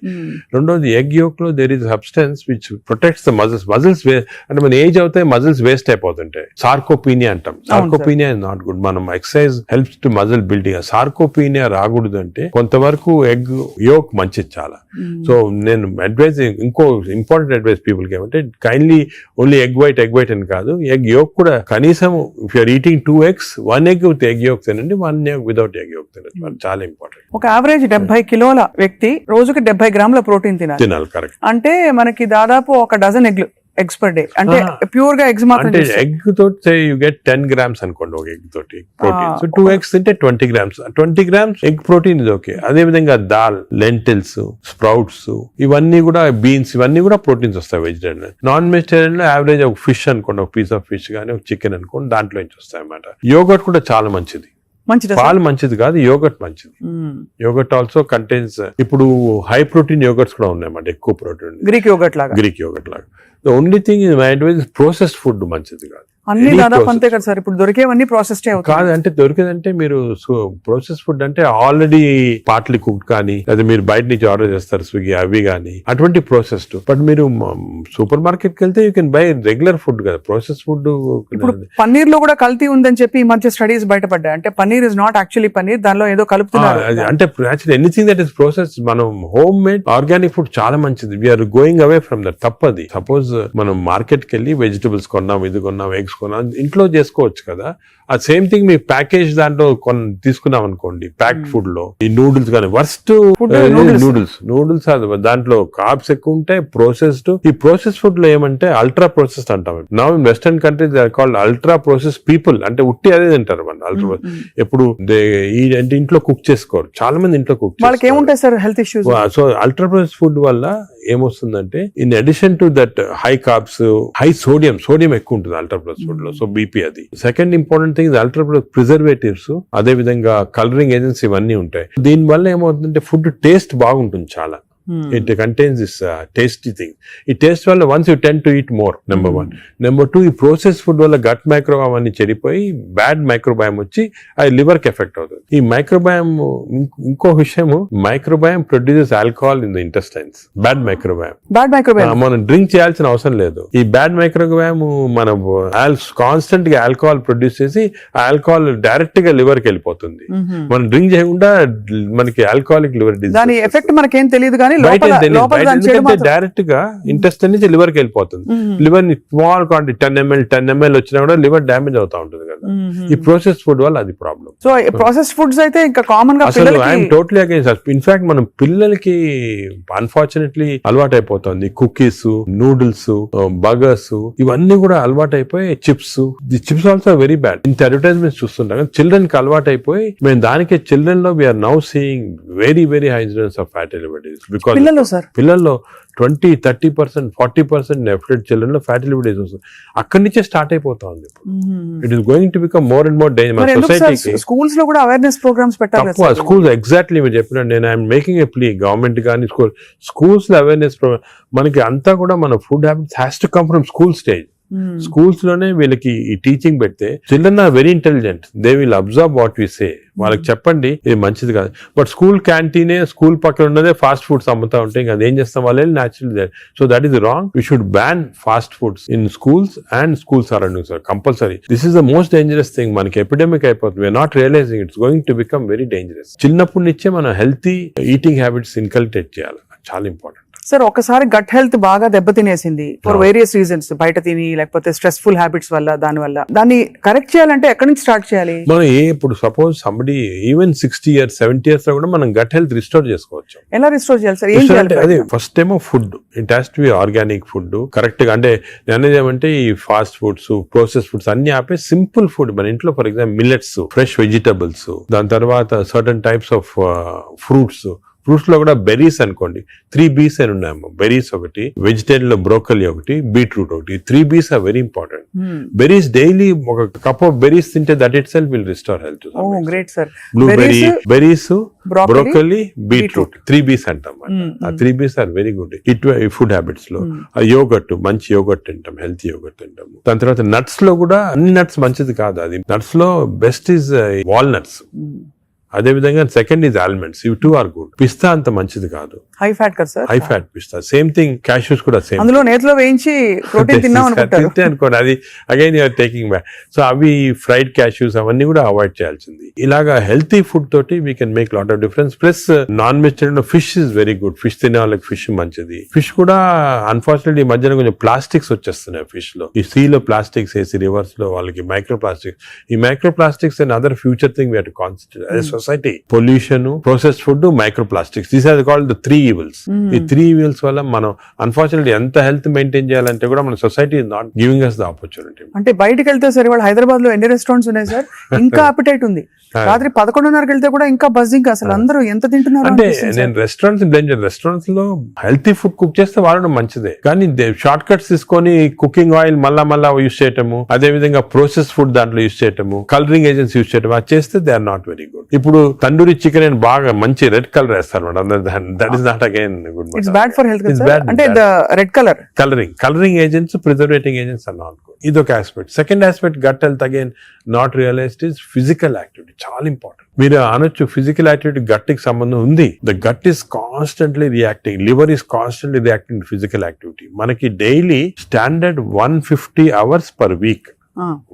రెండోది ఎగ్ యోక్ లో there is substance which protects the muscles అంటే మన ఏజ్ అవుతాయి, మజిల్స్ వేస్ట్ అయిపోతుంటాయి. సార్కోపీనియా అంటాం. Sarcopenia is not good. మనం exercise helps to muscle building. Sarcopenia రాకూడదు అంటే కొంతవరకు ఎగ్ యోక్ మంచిది చాలా. సో నేను అడ్వైజ్, ఇంకో ఇంపార్టెంట్ అడ్వైజ్ పీపుల్ కి ఏమంటే కైండ్లీ ఓన్లీ ఎగ్ వైట్ అని కాదు, ఎగ్ యోక్ కూడా కనీసం if you're eating 2 eggs, 1 egg with egg yolk తినండి, 1 egg వితౌట్ ఎగ్ యోక్ తినండి. చాలా ఇంపార్టెంట్. ఒక యావరేజ్ 70 కిలోల వ్యక్తి రోజుకి 70 గ్రాముల ప్రోటీన్ తినాలి. కరెక్ట్. అంటే మనకి దాదాపు ఒక డజన్ ఎగ్స్ పర్ డే. అంటే ప్యూర్ గా ఎగ్స్ మాత్రం. అంటే ఎగ్ తోటి యూ గెట్ 10 grams అనుకోండి ఒక ఎగ్ తోటి ప్రోటీన్. సో 2 eggs తింటే 20 grams. 20 grams ఎగ్ ప్రోటీన్ ఇది ఓకే. అదే విధంగా దాల్, లెంటిల్స్, స్ప్రౌట్స్, ఇవన్నీ కూడా బీన్స్, ఇవన్నీ కూడా ప్రోటీన్స్ వస్తాయి వెజిటేరియన్. నాన్ వెజిటేరియన్ లో యావరేజ్ ఒక ఫిష్ అనుకోండి, ఒక పీస్ ఆఫ్ ఫిష్ కానీ ఒక చికెన్ అనుకోండి, దాంట్లో నుంచి వస్తాయి అన్నమాట. యోగర్ట్ కూడా చాలా మంచిది. పాలు మంచిది కాదు, యోగర్ట్ మంచిది. యోగర్ట్ ఆల్సో కంటైన్స్, ఇప్పుడు హై ప్రోటీన్ యోగర్ట్స్ కూడా ఉన్నాయన్నమాట, ఎక్కువ ప్రోటీన్. గ్రీక్ యోగర్ట్ లాగా. The only thing is my advice is processed food మంచిది కాదు. అన్ని దాదాపు అంతే కదా సార్. ఇప్పుడు దొరికేవన్నీ ప్రాసెస్డ్ కాదు. అంటే దొరికేదంటే మీరు ప్రాసెస్ ఫుడ్ అంటే ఆల్రెడీ పార్ట్లీ కుక్డ్ కానీ, లేదా మీరు బయట నుంచి ఆర్డర్ చేస్తారు స్విగ్గీ అవి కానీ, అటువంటి ప్రాసెస్డ్. బట్ మీరు సూపర్ మార్కెట్ కి వెళ్తే you can buy regular food కదా. Process food. ఇప్పుడు పన్నీర్ లో కూడా కల్తీ ఉందని చెప్పి ఈ మధ్య స్టడీస్ బయటపడ్డాయి. అంటే paneer is not actually paneer, దానిలో ఏదో కలుపుతున్నారు. అంటే actually anything that is process, మనం హోమ్ మేడ్ ఆర్గానిక్ ఫుడ్ చాలా మంచిది. We are going away from that. తప్పది. సపోజ్ మనం మార్కెట్ కి వెళ్ళి వెజిటబుల్స్ కొన్నాం, ఇది కొన్నాం, ఎగ్స్ కొన్నాం, ఇంట్లో చేసుకోవచ్చు కదా. ఆ సేమ్ థింగ్ మీ ప్యాకేజ్ దాంట్లో తీసుకున్నాం అనుకోండి, ప్యాక్డ్ ఫుడ్ లో ఈ నూడిల్స్ కానీ వర్స్ట్ నూడిల్స్ దాంట్లో కార్బ్స్ ఎక్కువ ఉంటాయి, ప్రాసెస్డ్. ఈ ప్రాసెస్ ఫుడ్ లో ఏమంటే అల్ట్రా ప్రాసెస్డ్ అంటాం. Now in western countries they are called ultra process people. అంటే ఉట్టి అదే తింటారు మన అల్ట్రా. ఎప్పుడు అంటే ఇంట్లో కుక్ చేసుకోరు చాలా మంది. ఇంట్లో కుక్ వాళ్ళకి ఏముంటాయి sir health issues. So ultra process food వల్ల ఏమొస్తుందంటే in addition to that high carbs, high sodium ఎక్కువ ఉంటుంది అల్ట్రా ప్రాసెస్ ఫుడ్ లో. సో బీపీ అది. Second important thing ultra preservatives, అదే విధంగా కలరింగ్ ఏజెంట్స్ ఇవన్నీ ఉంటాయి. దీని వల్ల ఏమవుతుందంటే ఫుడ్ టేస్ట్ బాగుంటుంది చాలా. It contains this tasty thing. ఈ టేస్ట్ వల్ల once you tend to eat more, number 1. Number 2, ఈ ప్రాసెస్ ఫుడ్ వల్ల గట్ మైక్రోబయామ్ అన్ని చెడిపోయి బ్యాడ్ మైక్రోబయామ్ వచ్చి అది లివర్ కి ఎఫెక్ట్ అవుతుంది. ఈ మైక్రోబయామ్, ఇంకో విషయము, microbiome produces alcohol in the intestines. Bad microbiome మనం డ్రింక్ చేయాల్సిన అవసరం లేదు. ఈ బ్యాడ్ మైక్రోబయామ్ మనం కాన్స్టెంట్ గా ఆల్కహాల్ ప్రొడ్యూస్ చేసి ఆ ఆల్కహాల్ డైరెక్ట్ గా లివర్ కి వెళ్ళిపోతుంది. మనం డ్రింక్ చేయకుండా మనకి ఆల్కహాలిక్ లివర్ డిసీజ్. దాని ఎఫెక్ట్ మనకేం తెలియదు కానీ డైరెక్ట్ గా ఇంటెస్టైన్ నుంచి లివర్ కి వెళ్ళిపోతుంది. లివర్ ని స్మాల్ క్వాంటిటీ 10 ml వచ్చినా కూడా లివర్ డ్యామేజ్ అవుతా ఉంటుంది కదా. ఈ ప్రాసెస్ ఫుడ్ వల్ల అది ప్రాబ్లం. సో ప్రాసెస్ ఫుడ్స్ అయితే ఇంకా కామన్ గా ఐఎమ్ టోటలీ అగైన్స్. ఇన్ఫాక్ట్ మనం పిల్లలకి అన్ఫార్చునేట్లీ అలవాటు అయిపోతుంది. కుకీస్, నూడిల్స్, బర్గర్స్ ఇవన్నీ కూడా అలవాటు అయిపోయి, chips. The chips also very bad. ఇంత అడ్వర్టైజ్మెంట్స్ చూస్తుంటాం. చిల్డ్రన్ కి అలవాటు అయిపోయి మేము దానికి చిల్డ్రన్ లో we are now seeing very high incidence of fatty liver disease. పిల్లల్లో 20-30%, 40% డెఫినెట్ చిల్డ్రన్ లో ఫ్యాటీ లివర్ డిసీజ్ వస్తుంది. అక్కడి నుంచే స్టార్ట్ అయిపోతా ఉంది. It is going to become more and more danger. సొసైటీకి స్కూల్స్ లో కూడా అవేర్నెస్ ప్రోగ్రామ్స్ పెట్టాలి. స్కూల్స్ ఎగ్జాక్ట్లీ మీరు చెప్పిన, నేను I'm making a plea government కానీ స్కూల్స్ లో అవేర్నెస్ ప్రోగ్రామ్. మనకి అంతా కూడా మన food habits has to come from school stage. Schools లోనే వీళ్ళకి ఈ టీచింగ్ పెడితే children are very intelligent. They will observe what we say. వాళ్ళకి చెప్పండి ఇది మంచిది కాదు. బట్ స్కూల్ క్యాంటీనే, స్కూల్ పక్కన ఉన్నదే ఫాస్ట్ ఫుడ్స్ అమ్ముతా ఉంటే ఇంకా అదేం చేస్తాం వాళ్ళు natural. So that is wrong. We should ban fast foods in schools and school surroundings compulsory. This is the most dangerous thing. మనకి ఎపిడమిక్ అయిపోతుంది. We are not realising it's going to become very dangerous. చిన్నప్పటి నుంచే మనం healthy eating habits inculcate చేయాలి. చాలా important. Sir ఒకసారి gut health బాగా దెబ్బతినేసింది ఫర్ వేరియస్ రీజన్స్, బయట తిని లేకపోతే స్ట్రెస్ఫుల్ హ్యాబిట్స్ వల్ల, దాన్ని కరెక్ట్ చేయాలంటే ఎక్కడి నుంచి స్టార్ట్ చేయాలి? మనం ఇప్పుడు suppose somebody even 60 years 70 years లో కూడా మనం గట్ హెల్త్ రిస్టోర్ చేసుకోవచ్చు. ఎలా రిస్టోర్ చేయాలి సార్? ఏం చేయాలి? అదే ఫస్ట్ ఏమో food. It has to be organic food correct గా. అంటే నేను ఏమంటే ఈ ఫాస్ట్ ఫుడ్స్, ప్రాసెస్ ఫుడ్స్ అన్ని ఆపే సింపుల్ ఫుడ్ మన ఇంట్లో, for example millets, fresh vegetables, దాని తర్వాత certain types of fruits, fruits లో కూడా బెర్రీస్ అనుకోండి, 3 B's అని ఉన్నాయమ్మా. బెర్రీస్ ఒకటి, వెజిటేరియన్ లో బ్రోకలీ ఒకటి, బీట్రూట్ ఒకటి. 3 B's are very important. Berries daily ఒక కప్ ఆఫ్ బెర్రీస్ తింటే that itself will restore health. Great sir. Blueberry, berries, broccoli, broccoli, beetroot, 3 B's అంటాం. ఆ 3 B's are very good food habits లో. Yoghurt, మంచి yoghurt తింటాం, healthy yoghurt తింటాము. దాని తర్వాత నట్స్ లో కూడా అన్ని నట్స్ మంచిది కాదు. అది నట్స్ లో బెస్ట్ ఈజ్ వాల్నట్స్. అదే విధంగా సెకండ్ ఈజ్ ఆల్మండ్స్. ఇవి 2 ఆర్ గుడ్. పిస్తా అంత మంచిది కాదు, హై ఫ్యాట్ కదా సార్. హై ఫ్యాట్ పిస్తా. సేమ్ థింగ్ క్యాష్యూస్ కూడా సేమ్. అందులో నేతిలో వేయించి ప్రోటీన్ తిన్నాం అనుకుంటారు. తింటే అనుకోండి అది again you're taking back. So అవి ఫ్రైడ్ క్యాష్యూస్ అవన్నీ కూడా అవాయిడ్ చేయాల్సింది. ఇలాగా హెల్తీ ఫుడ్ తోటి we can make lot of difference. Plus non vegetarian లో fish is very good. Fish తినే వాళ్ళకి ఫిష్ మంచిది. ఫిష్ కూడా అన్ఫార్చునేట్లీ ఈ మధ్యన కొంచెం ప్లాస్టిక్స్ వచ్చేస్తున్నాయి ఫిష్ లో. ఈ సీ లో ప్లాస్టిక్స్ వేసి రివర్స్ లో వాళ్ళకి మైక్రో ప్లాస్టిక్స్. ఈ microplastics and other future thing we have to concentrate as a society. Pollution, processed food, microplastics, these are called the 3 evils. ఈ 3 evils వల్ల మనం అన్ఫార్చునేట్లీ ఎంత హెల్త్ మెయింటైన్ చేయాలంటే కూడా మన society is not giving us the opportunity. అంటే బయటకు వెళ్తే సరే వాళ్ళు హైదరాబాద్ లో ఎన్ని రెస్టారెంట్స్ ఉన్నాయి సార్, ఇంకా అపిటైట్ ఉంది. రాత్రి 11:30కి వెళ్తే కూడా ఇంకా బజ్జింగ్. అసలు అందరూ ఎంత తింటున్నారు అంటే నేను రెస్టారెంట్స్ లో హెల్తీ ఫుడ్ కుక్ చేస్తే వాడడం మంచిదే, కానీ షార్ట్ కట్స్ తీసుకొని కుకింగ్ ఆయిల్ మళ్ళా యూస్ చేయటము, అదే విధంగా ప్రాసెస్ ఫుడ్ దాంట్లో యూస్ చేయటము, కలరింగ్ ఏజెంట్స్ యూస్ చేయటం, అది చేస్తే they are not very good. ఇప్పుడు తండూరి చికెన్ అని బాగా మంచి రెడ్ కలర్ వేస్తారు madam. That is not again good. It's bad for health. అంటే red colouring agents, preserving agents are not good. ఇదొక aspect. Second aspect gut health again not realised is physical activity. చాలా important. మీరు అనొచ్చు physical activity gut కి సంబంధం ఉంది. The gut is constantly reacting, liver is constantly reacting to physical activity. మనకి daily standard 150 hours per week,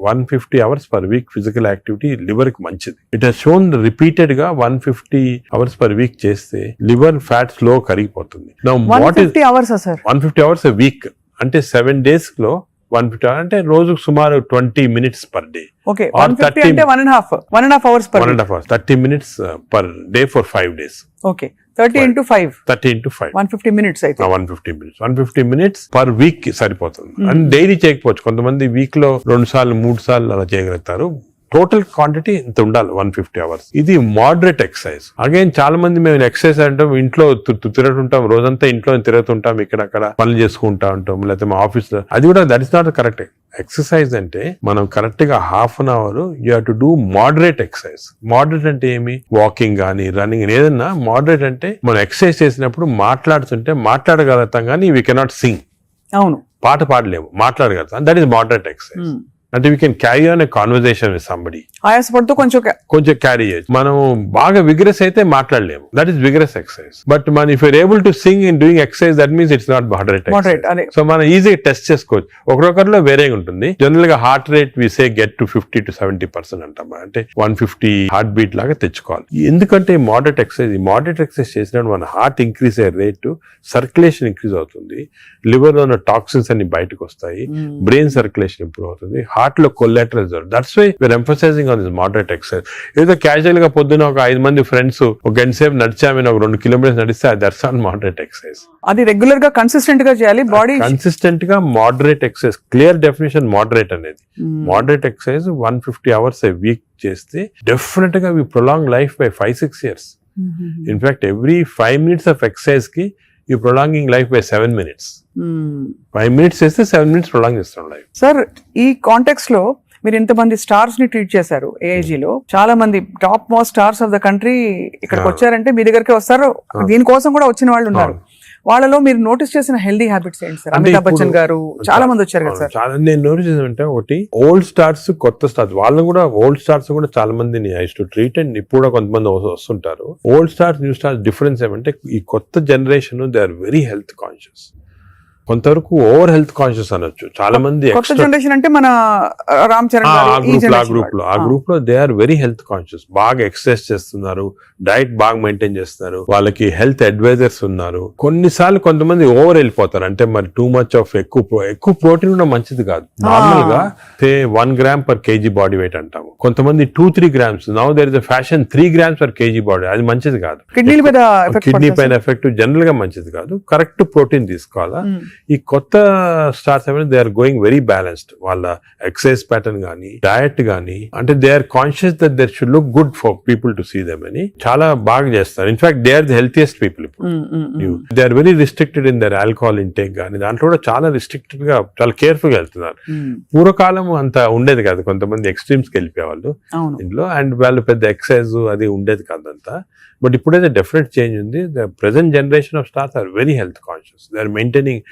150 hours per week physical activity liver కి మంచిది. It has shown repeated గా 150 hours per week చేస్తే liver fat slow కరిగిపోతుంది. Now, what is 150 hours a week? అంటే 7 days లో 150 hours అంటే రోజుకు సుమారు 20 minutes పర్ డే. ఓకే, 150 అంటే 1.5 hours per 1.5 hours, 30 minutes per day for 5 days. Okay, 30 into 5 150 minutes అయితే 150 minutes పర్ వీక్ కి సరిపోతుంది. అండ్ డైలీ చేయకపోవచ్చు, కొంతమంది వీక్ లో 2 సార్లు 3 సార్లు అలా చేయగలుగుతారు. టోటల్ క్వాంటిటీ ఇంత ఉండాలి 150 hours. ఇది మోడరేట్ ఎక్సర్సైజ్. అగైన్ చాలా మంది మేము ఎక్సర్సైజ్ అంటాం, ఇంట్లో తిరుగుతుంటాం, రోజంతా ఇంట్లో తిరుగుతుంటాం, ఇక్కడక్కడ పనులు చేసుకుంటా ఉంటాం, లేకపోతే మా ఆఫీస్ లో. అది కూడా that is not correct. Exercise అంటే మనం కరెక్ట్ గా ½ an hour you have to do moderate exercise. Moderate అంటే ఏమి? వాకింగ్ కానీ రన్నింగ్ ఏదన్నా. మోడరేట్ అంటే మనం ఎక్సర్సైజ్ చేసినప్పుడు మాట్లాడుతుంటే మాట్లాడగలుగుతాం కానీ వీ కెనాట్ సింగ్. అవును, పాట పాడలేము, మాట్లాడగలుగుతాం. That is moderate exercise. అంటే we can carry on a conversation with somebody. ఆయాసపడుతూ కొంచెం క్యారీ చేయొచ్చు. మనం బాగా విగ్రెస్ అయితే మాట్లాడలేము, that is vigorous exercise. But మన if you're able to sing in doing exercise, that means it's not moderate. So మనం ఈజీగా టెస్ట్ చేసుకోవచ్చు. ఒకరొకరిలో వేరేగా ఉంటుంది. జనరల్ గా heart rate we say get to 50 to 70% అంటాం. అంటే 150 హార్ట్ బీట్ లాగా తెచ్చుకోవాలి. ఎందుకంటే మోడరేట్ ఎక్సర్సైజ్ చేసినప్పుడు మన హార్ట్ ఇంక్రీజ్ అయ్యే రేటు, సర్క్యులేషన్ ఇంక్రీజ్ అవుతుంది, లివర్ లో ఉన్న టాక్సిన్స్ అన్ని బయటకు వస్తాయి, బ్రెయిన్ సర్క్యులేషన్ ఇంప్రూవ్ అవుతుంది, హార్ట్ లో collaterals. That's why we are emphasising on this moderate exercise. ఏదో క్యాజువల్ గా పొద్దున ఒక 5 మంది ఫ్రెండ్స్ ఒక గంట సేపు నడిచామని ఒక 2 kilometers నడిస్తే దట్స్ ఆన్ మోడరేట్ ఎక్సర్సైజ్. అది రెగ్యులర్ గా కన్సిస్టెంట్ గా చేయాలి. బాడీ కన్సిస్టెంట్ గా moderate exercise. Clear definition moderate అనేది. Moderate exercise 150 hours a week చేస్తే డెఫినెట్ గా we prolong life by 5-6 years. In fact every 5 minutes of exercise కి you prolonging life by 7 minutes. 5 minutes చేస్తే 7 minutes prolong చేస్తాం life. Sir, ఈ context లో మీరు ఇంతమంది స్టార్స్ ని ట్రీట్ చేశారు. AIG లో చాలా మంది top most stars of the country ఇక్కడికి వచ్చారంటే మీ దగ్గరికి వస్తారు. దీనికోసం కూడా వచ్చిన వాళ్ళు ఉన్నారు. వాళ్ళలో మీరు నోటీస్ చేసిన హెల్దీ హ్యాబిట్స్ ఏంటి సార్? అమితాబ్ బచ్చన్ గారు చాలా మంది వచ్చారు కదా సార్. చాలా నేను నోటీస్ చేసానంటే, ఒకటి ఓల్డ్ స్టార్స్, కొత్త స్టార్స్. వాళ్ళని కూడా ఓల్డ్ స్టార్స్ కూడా చాలా మందిని ఐ టు ట్రీట్. అండ్ ఇప్పుడు కూడా కొంతమంది వస్తుంటారు. Old stars, new stars difference ఏమంటే, ఈ కొత్త generation they are very health conscious. కొంతవరకు ఓవర్ హెల్త్ కాన్షియస్ అనొచ్చు. చాలా మంది కొత్త జనరేషన్ అంటే మన రామ్ చరణ్ ఆ గ్రూప్ లో they are very health conscious. బాగా ఎక్సర్సైజ్ చేస్తున్నారు, డైట్ బాగా మెయింటైన్ చేస్తున్నారు, వాళ్ళకి హెల్త్ అడ్వైజర్స్ ఉన్నారు. కొన్నిసార్లు కొంతమంది ఓవర్ వెళ్ళిపోతారు. అంటే మరి టూ మచ్ ఆఫ్ ఎక్కువ ప్రోటీన్ కూడా మంచిది కాదు. నార్మల్ గా 1 gram per kg body weight అంటాము. కొంతమంది 2-3 grams. Now there is a fashion 3 grams per kg body. అది మంచిది కాదు. కిడ్నీ పైన ఎఫెక్ట్ జనరల్ గా మంచిది కాదు. కరెక్ట్ ప్రోటీన్ తీసుకోవాలా. ఈ కొత్త స్టార్స్ ఏమైనా they are going very balanced. వాళ్ళ ఎక్సర్సైజ్ ప్యాటర్న్ కానీ డయట్ కానీ, అంటే they are conscious that their should look good for people to see them అని చాలా బాగా చేస్తారు. In fact they are the healthiest people ఇప్పుడు. They are very restricted in their alcohol intake కానీ, దాంట్లో కూడా చాలా రిస్ట్రిక్టెడ్ గా చాలా కేర్ఫుల్ గా వెళ్తున్నారు. పూర్వకాలం అంత ఉండేది కాదు, కొంతమంది ఎక్స్ట్రీమ్స్ కి వెళ్ళిపోయేవాళ్ళు ఇంట్లో, అండ్ వాళ్ళు పెద్ద ఎక్సర్సైజ్ అది ఉండేది కాదంతా. బట్ ఇప్పుడైతే డెఫినెట్ చేంజ్ ఉంది. The present generation of stars are very health conscious. They are maintaining,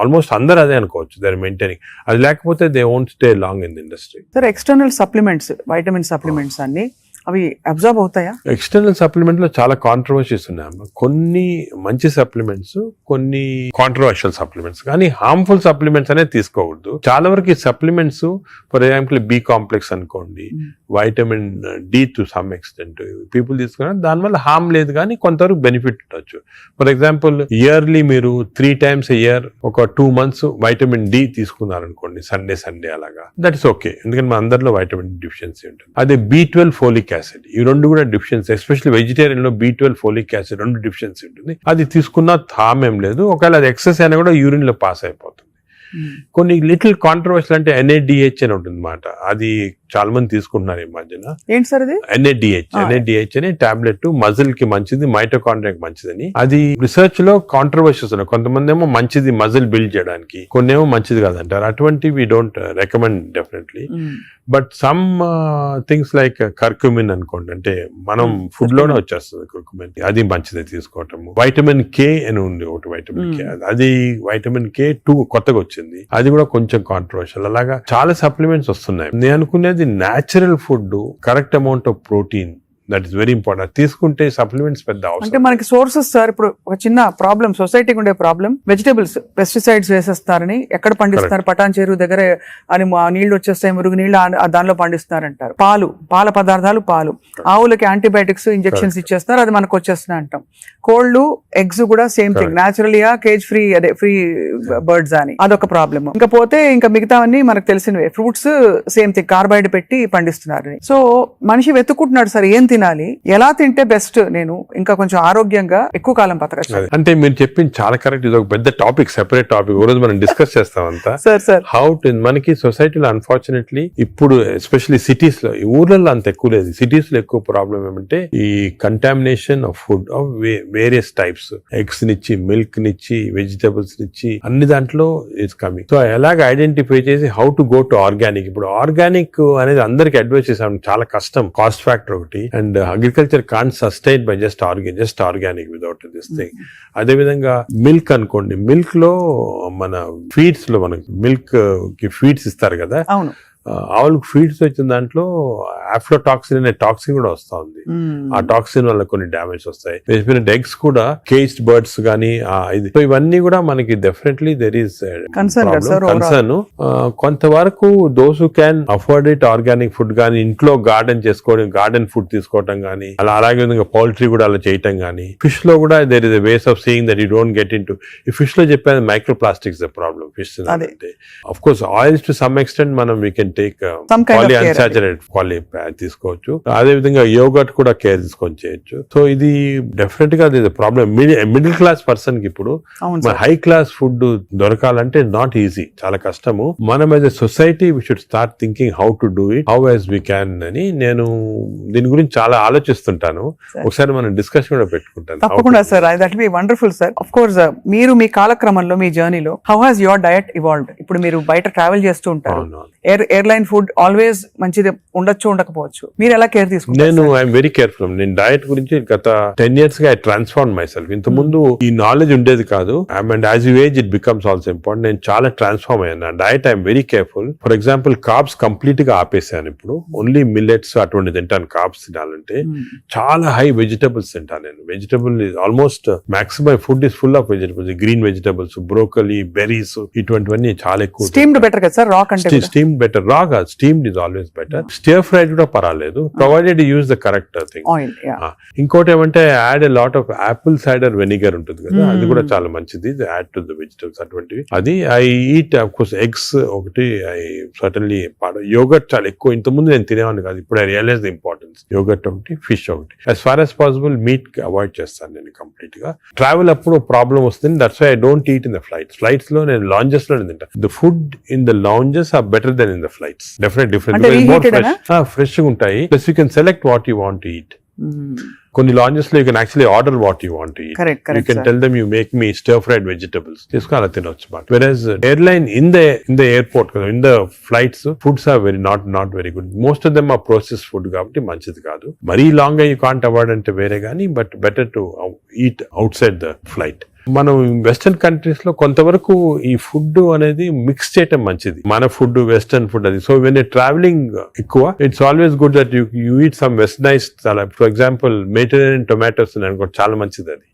almost అందరూ అదే అనుకోవచ్చు, దే ఆర్ మెయింటైనింగ్. అది లేకపోతే they won't stay long in the industry. Sir, external supplements, vitamin supplements అన్ని అవి observe అవుతాయా? External supplement లో చాలా కాంట్రవర్సీస్ ఉన్నాయమ్మా. కొన్ని మంచి సప్లిమెంట్స్, కొన్ని కాంట్రవర్షియల్ సప్లిమెంట్స్, కానీ హార్మ్ఫుల్ సప్లిమెంట్స్ అనేది తీసుకోకూడదు. చాలా వరకు ఈ supplements, for example B complex అనుకోండి, vitamin D to some extent people తీసుకున్నారు, దానివల్ల హార్మ్ లేదు కానీ కొంతవరకు బెనిఫిట్ ఉండొచ్చు. ఫర్ ఎగ్జాంపుల్ ఇయర్లీ మీరు 3 times a year ఒక 2 months వైటమిన్ డి తీసుకున్నారనుకోండి, సండే అలాగా, దట్ ఇస్ ఓకే. ఎందుకంటే మన అందరిలో వైటమిన్ డిఫిషియన్సీ ఉంటుంది. అదే B12 ఫోలిక్ యాసిడ్, ఈ రెండు కూడా డిఫిషియన్సీ, ఎస్పెషల్లీ వెజిటేరియన్ లో B12 ఫోలిక్ యాసిడ్ రెండు డిఫిషియన్సీ ఉంటుంది. అది తీసుకున్నా హామ్ ఏం లేదు, ఒకవేళ అది ఎక్సెస్ అయినా కూడా యూరిన్ లో పాస్ అయిపోతుంది. కొన్ని లిటిల్ కాంట్రవర్షియల్ అంటే NADH అని ఉంటుంది అన్నమాట. అది చాలా మంది తీసుకుంటున్నారు ఈ మధ్యన. ఏంటి సార్ అది? NADH అని టాబ్లెట్, మజిల్ కి మంచిది, మైటోకాండ్రియాకి మంచిదని. అది రిసర్చ్ లో కాంట్రవర్షియస్ ఉన్నాయి. కొంతమంది ఏమో మంచిది మజిల్ బిల్డ్ చేయడానికి, కొన్ని ఏమో మంచిది కాదంటారు. అటువంటి we don't recommend definitely. But some things like curcumin అనుకోండి, అంటే మనం ఫుడ్ లోనే వచ్చేస్తుంది కర్కుమిన్, అది మంచిది తీసుకోవటము. వైటమిన్ K అని ఉంది ఒకటి, వైటమిన్ K, అది వైటమిన్ K2 కొత్తగా వచ్చింది, అది కూడా కొంచెం కాంట్రవర్షియల్. అలాగా చాలా సప్లిమెంట్స్ వస్తున్నాయి. నేను అనుకునేది natural food, correct amount of protein, that is very important. తీసుకుంటే సప్లిమెంట్స్ పెద్ద అవసరం. అంటే మనకి సోర్సెస్ సార్, ఇప్పుడు ఒక చిన్న ప్రాబ్లం, సొసైటీకి ఉండే ప్రాబ్లం, వెజిటేబుల్స్ పెస్టిసైడ్స్ వేసేస్తారని, ఎక్కడ పండిస్తారు, పటాన్ చెరువు దగ్గర అని నీళ్లు వచ్చేస్తాయి, మురుగు నీళ్లు దానిలో పండిస్తున్నారంటారు. పాల పదార్థాలు, ఆవులకి యాంటీబయాటిక్స్ ఇంజెక్షన్స్ ఇచ్చేస్తారు, అది మనకు వచ్చేస్తున్నాయి అంటాం. కోళ్లు, ఎగ్స్ కూడా సేమ్ థింగ్, న్యాచురల్గా కేజ్ ఫ్రీ, అదే ఫ్రీ బర్డ్స్ అని, అదొక ప్రాబ్లమ్. ఇంకా పోతే ఇంకా మిగతావన్నీ మనకు తెలిసినవే. ఫ్రూట్స్ సేమ్ థింగ్, కార్బైడ్ పెట్టి పండిస్తున్నారు. సో మనిషి వెతుక్కుంటున్నాడు సార్, ఏం తినాలి, ఎలా తింటే బెస్ట్, నేను ఇంకా కొంచెం ఆరోగ్యంగా ఎక్కువ కాలం బతకచ్చు. అంటే మీరు చెప్పింది చాలా కరెక్ట్. ఇది ఒక పెద్ద టాపిక్, సెపరేట్ టాపిక్, రోజు మనం డిస్కస్ చేస్తామంతా. హౌ టు, మనకి సొసైటీలో అన్ఫార్చునేట్లీ ఇప్పుడు ఎస్పెషల్లీ సిటీస్ లో, ఊర్లలో అంత ఎక్కువ లేదు, సిటీస్ లో ఎక్కువ ప్రాబ్లం ఏమంటే ఈ contamination of food of various types, eggs నిచ్చి, మిల్క్ నిచ్చి, వెజిటబుల్స్ నిచ్చి, అన్ని దాంట్లో ఇట్స్ కమింగ్. సో ఎలాగ ఐడెంటిఫై చేసి how to go to organic. ఇప్పుడు ఆర్గానిక్ అనేది అందరికి అడ్వైస్ చేసాం, చాలా కష్టం, కాస్ట్ ఫ్యాక్టర్ ఒకటి, and agriculture can't sustain by just organic without this thing. అదే విధంగా మిల్క్ అనుకోండి, మిల్క్ లో మన ఫీడ్స్ లో మనకి మిల్క్ కి ఫీడ్స్ ఇస్తారు కదా, ఆవులకు ఫీడ్స్ వచ్చిన దాంట్లో ఆఫ్లోటాక్సిన్ అనే టాక్సిన్ కూడా వస్తా ఉంది. ఆ టాక్సిన్ వల్ల కొన్ని డ్యామేజ్ వస్తాయి. ఎగ్స్ కూడా కేజ్డ్ బర్డ్స్ గానీ ఇది, సో ఇవన్నీ కూడా మనకి డెఫినెట్లీ దెర్ ఈస్ కన్సర్న్. కొంతవరకు those who can afford it, organic food గానీ, ఇంట్లో గార్డెన్ చేసుకోవడం, గార్డెన్ ఫుడ్ తీసుకోవటం గానీ, అలాగే విధంగా పౌల్ట్రీ కూడా అలా చేయటం గానీ. ఫిష్ లో కూడా there is a ways of seeing that you don't get in to. ఈ ఫిష్ లో చెప్పేది micro plastics the problem. Fish అంటే of course oils to some extent మనం వీ కెన్ టేక్ పాలిఅన్సాచురేటెడ్ తీసుకోవచ్చు. అదే విధంగా యోగర్ట్ కూడా కేర్ తీసుకొని చేయొచ్చు. సో ఇది డెఫినెట్ గా ప్రాబ్లమ్. మిడిల్ క్లాస్ పర్సన్ కి ఇప్పుడు హై క్లాస్ ఫుడ్ దొరకాలంటే నాట్ ఈజీ, చాలా కష్టము. మనం as a society we should start thinking how to do it, how as we can అని నేను దీని గురించి చాలా ఆలోచిస్తుంటాను. ఒకసారి మనం డిస్కషన్ కూడా పెట్టుకుంటాను. తప్పకుండా sir, that be wonderful sir. Of course మీరు మీ కాలక్రమంలో, మీ జర్నీలో how has your diet evolved? ఇప్పుడు మీరు బయట ట్రావెల్ చేస్తూ ఉంటారు, ఎయిర్లైన్ ఫుడ్ ఆల్వేస్ మంచిది ఉండొచ్చు, ఉండకపోవచ్చు, మీరు ఎలా కేర్ తీసుకుంటారు? నేను ఐఎమ్ వెరీ కేర్ఫుల్. నేను డయట్ గురించి గత 10 years గా ఐ ట్రాన్స్ఫార్మ్ మై సెల్ఫ్. ఇంత ముందు ఈ నాలెడ్జ్ ఉండేది కాదు, and as you age it becomes also important. నేను చాలా ట్రాన్స్ఫార్మ్ అయ్యాను. Diet I'm very careful. For example carbs complete గా ఆపేసాను. ఇప్పుడు ఓన్లీ మిల్లెట్స్ అటువంటి తింటాను. కార్బ్స్ తినాలంటే చాలా హై వెజిటబుల్స్ తింటాను నేను. Vegetable almost maximum food is full of vegetables, green vegetables, broccoli, berries, ఇటువంటివన్నీ చాలా ఎక్కువ. స్టీమ్డ్ బెటర్ కదా సార్, రా కంటే స్టీమ్ బెటర్. రా కాదు, steamed is always better. Stir fried కూడా పర్వాలేదు, provided use the correct thing. Oil. ఇంకోటి ఏమంటే add a lot of Apple cider vinegar ఉంటుంది కదా, అది కూడా చాలా మంచిది, యాడ్ టు ద వెజిటబుల్స్ అటువంటివి. అది I eat of course eggs ఒకటి, ఐ సర్టన్లీ యోగర్ట్ చాలా ఎక్కువ. ఇంతకుముందు నేను తినేవాడిని కాదు, ఇప్పుడు I realize the importance. Yogurt ఒకటి, ఫిష్ ఒకటి. As far as possible meat avoid చేస్తాను నేను కంప్లీట్ గా. ట్రావెల్ అప్పుడు ప్రాబ్లం వస్తుంది, that's why I don't eat in the flights. Flights లో నేను లాంజెస్ లో తింటా. The food in the lounges are better than in the flights. Definite fresh గా ఉంటాయి. Plus you can select what you want to eat. కొన్ని lounges లో you can actually order what you want to eat. You can tell them you make me stir fried vegetables, తీసుకుని అలా తినొచ్చు. But various airline in the airport కదా, in the flights foods are not very good. Most of them are process food కాబట్టి మంచిది కాదు. మరీ long గా you can't avoid అంటే వేరే కానీ, but better to eat out side the flight. మనం వెస్టర్న్ కంట్రీస్ లో కొంతవరకు ఈ ఫుడ్ అనేది మిక్స్ చేయటం మంచిది, మన ఫుడ్ వెస్టర్న్ ఫుడ్ అది. సో వెన్ ట్రావెలింగ్ ఎక్కువ, it's always good that you eat some westernise. For example Mediterranean tomatoes అనుకో, చాలా మంచిది అది.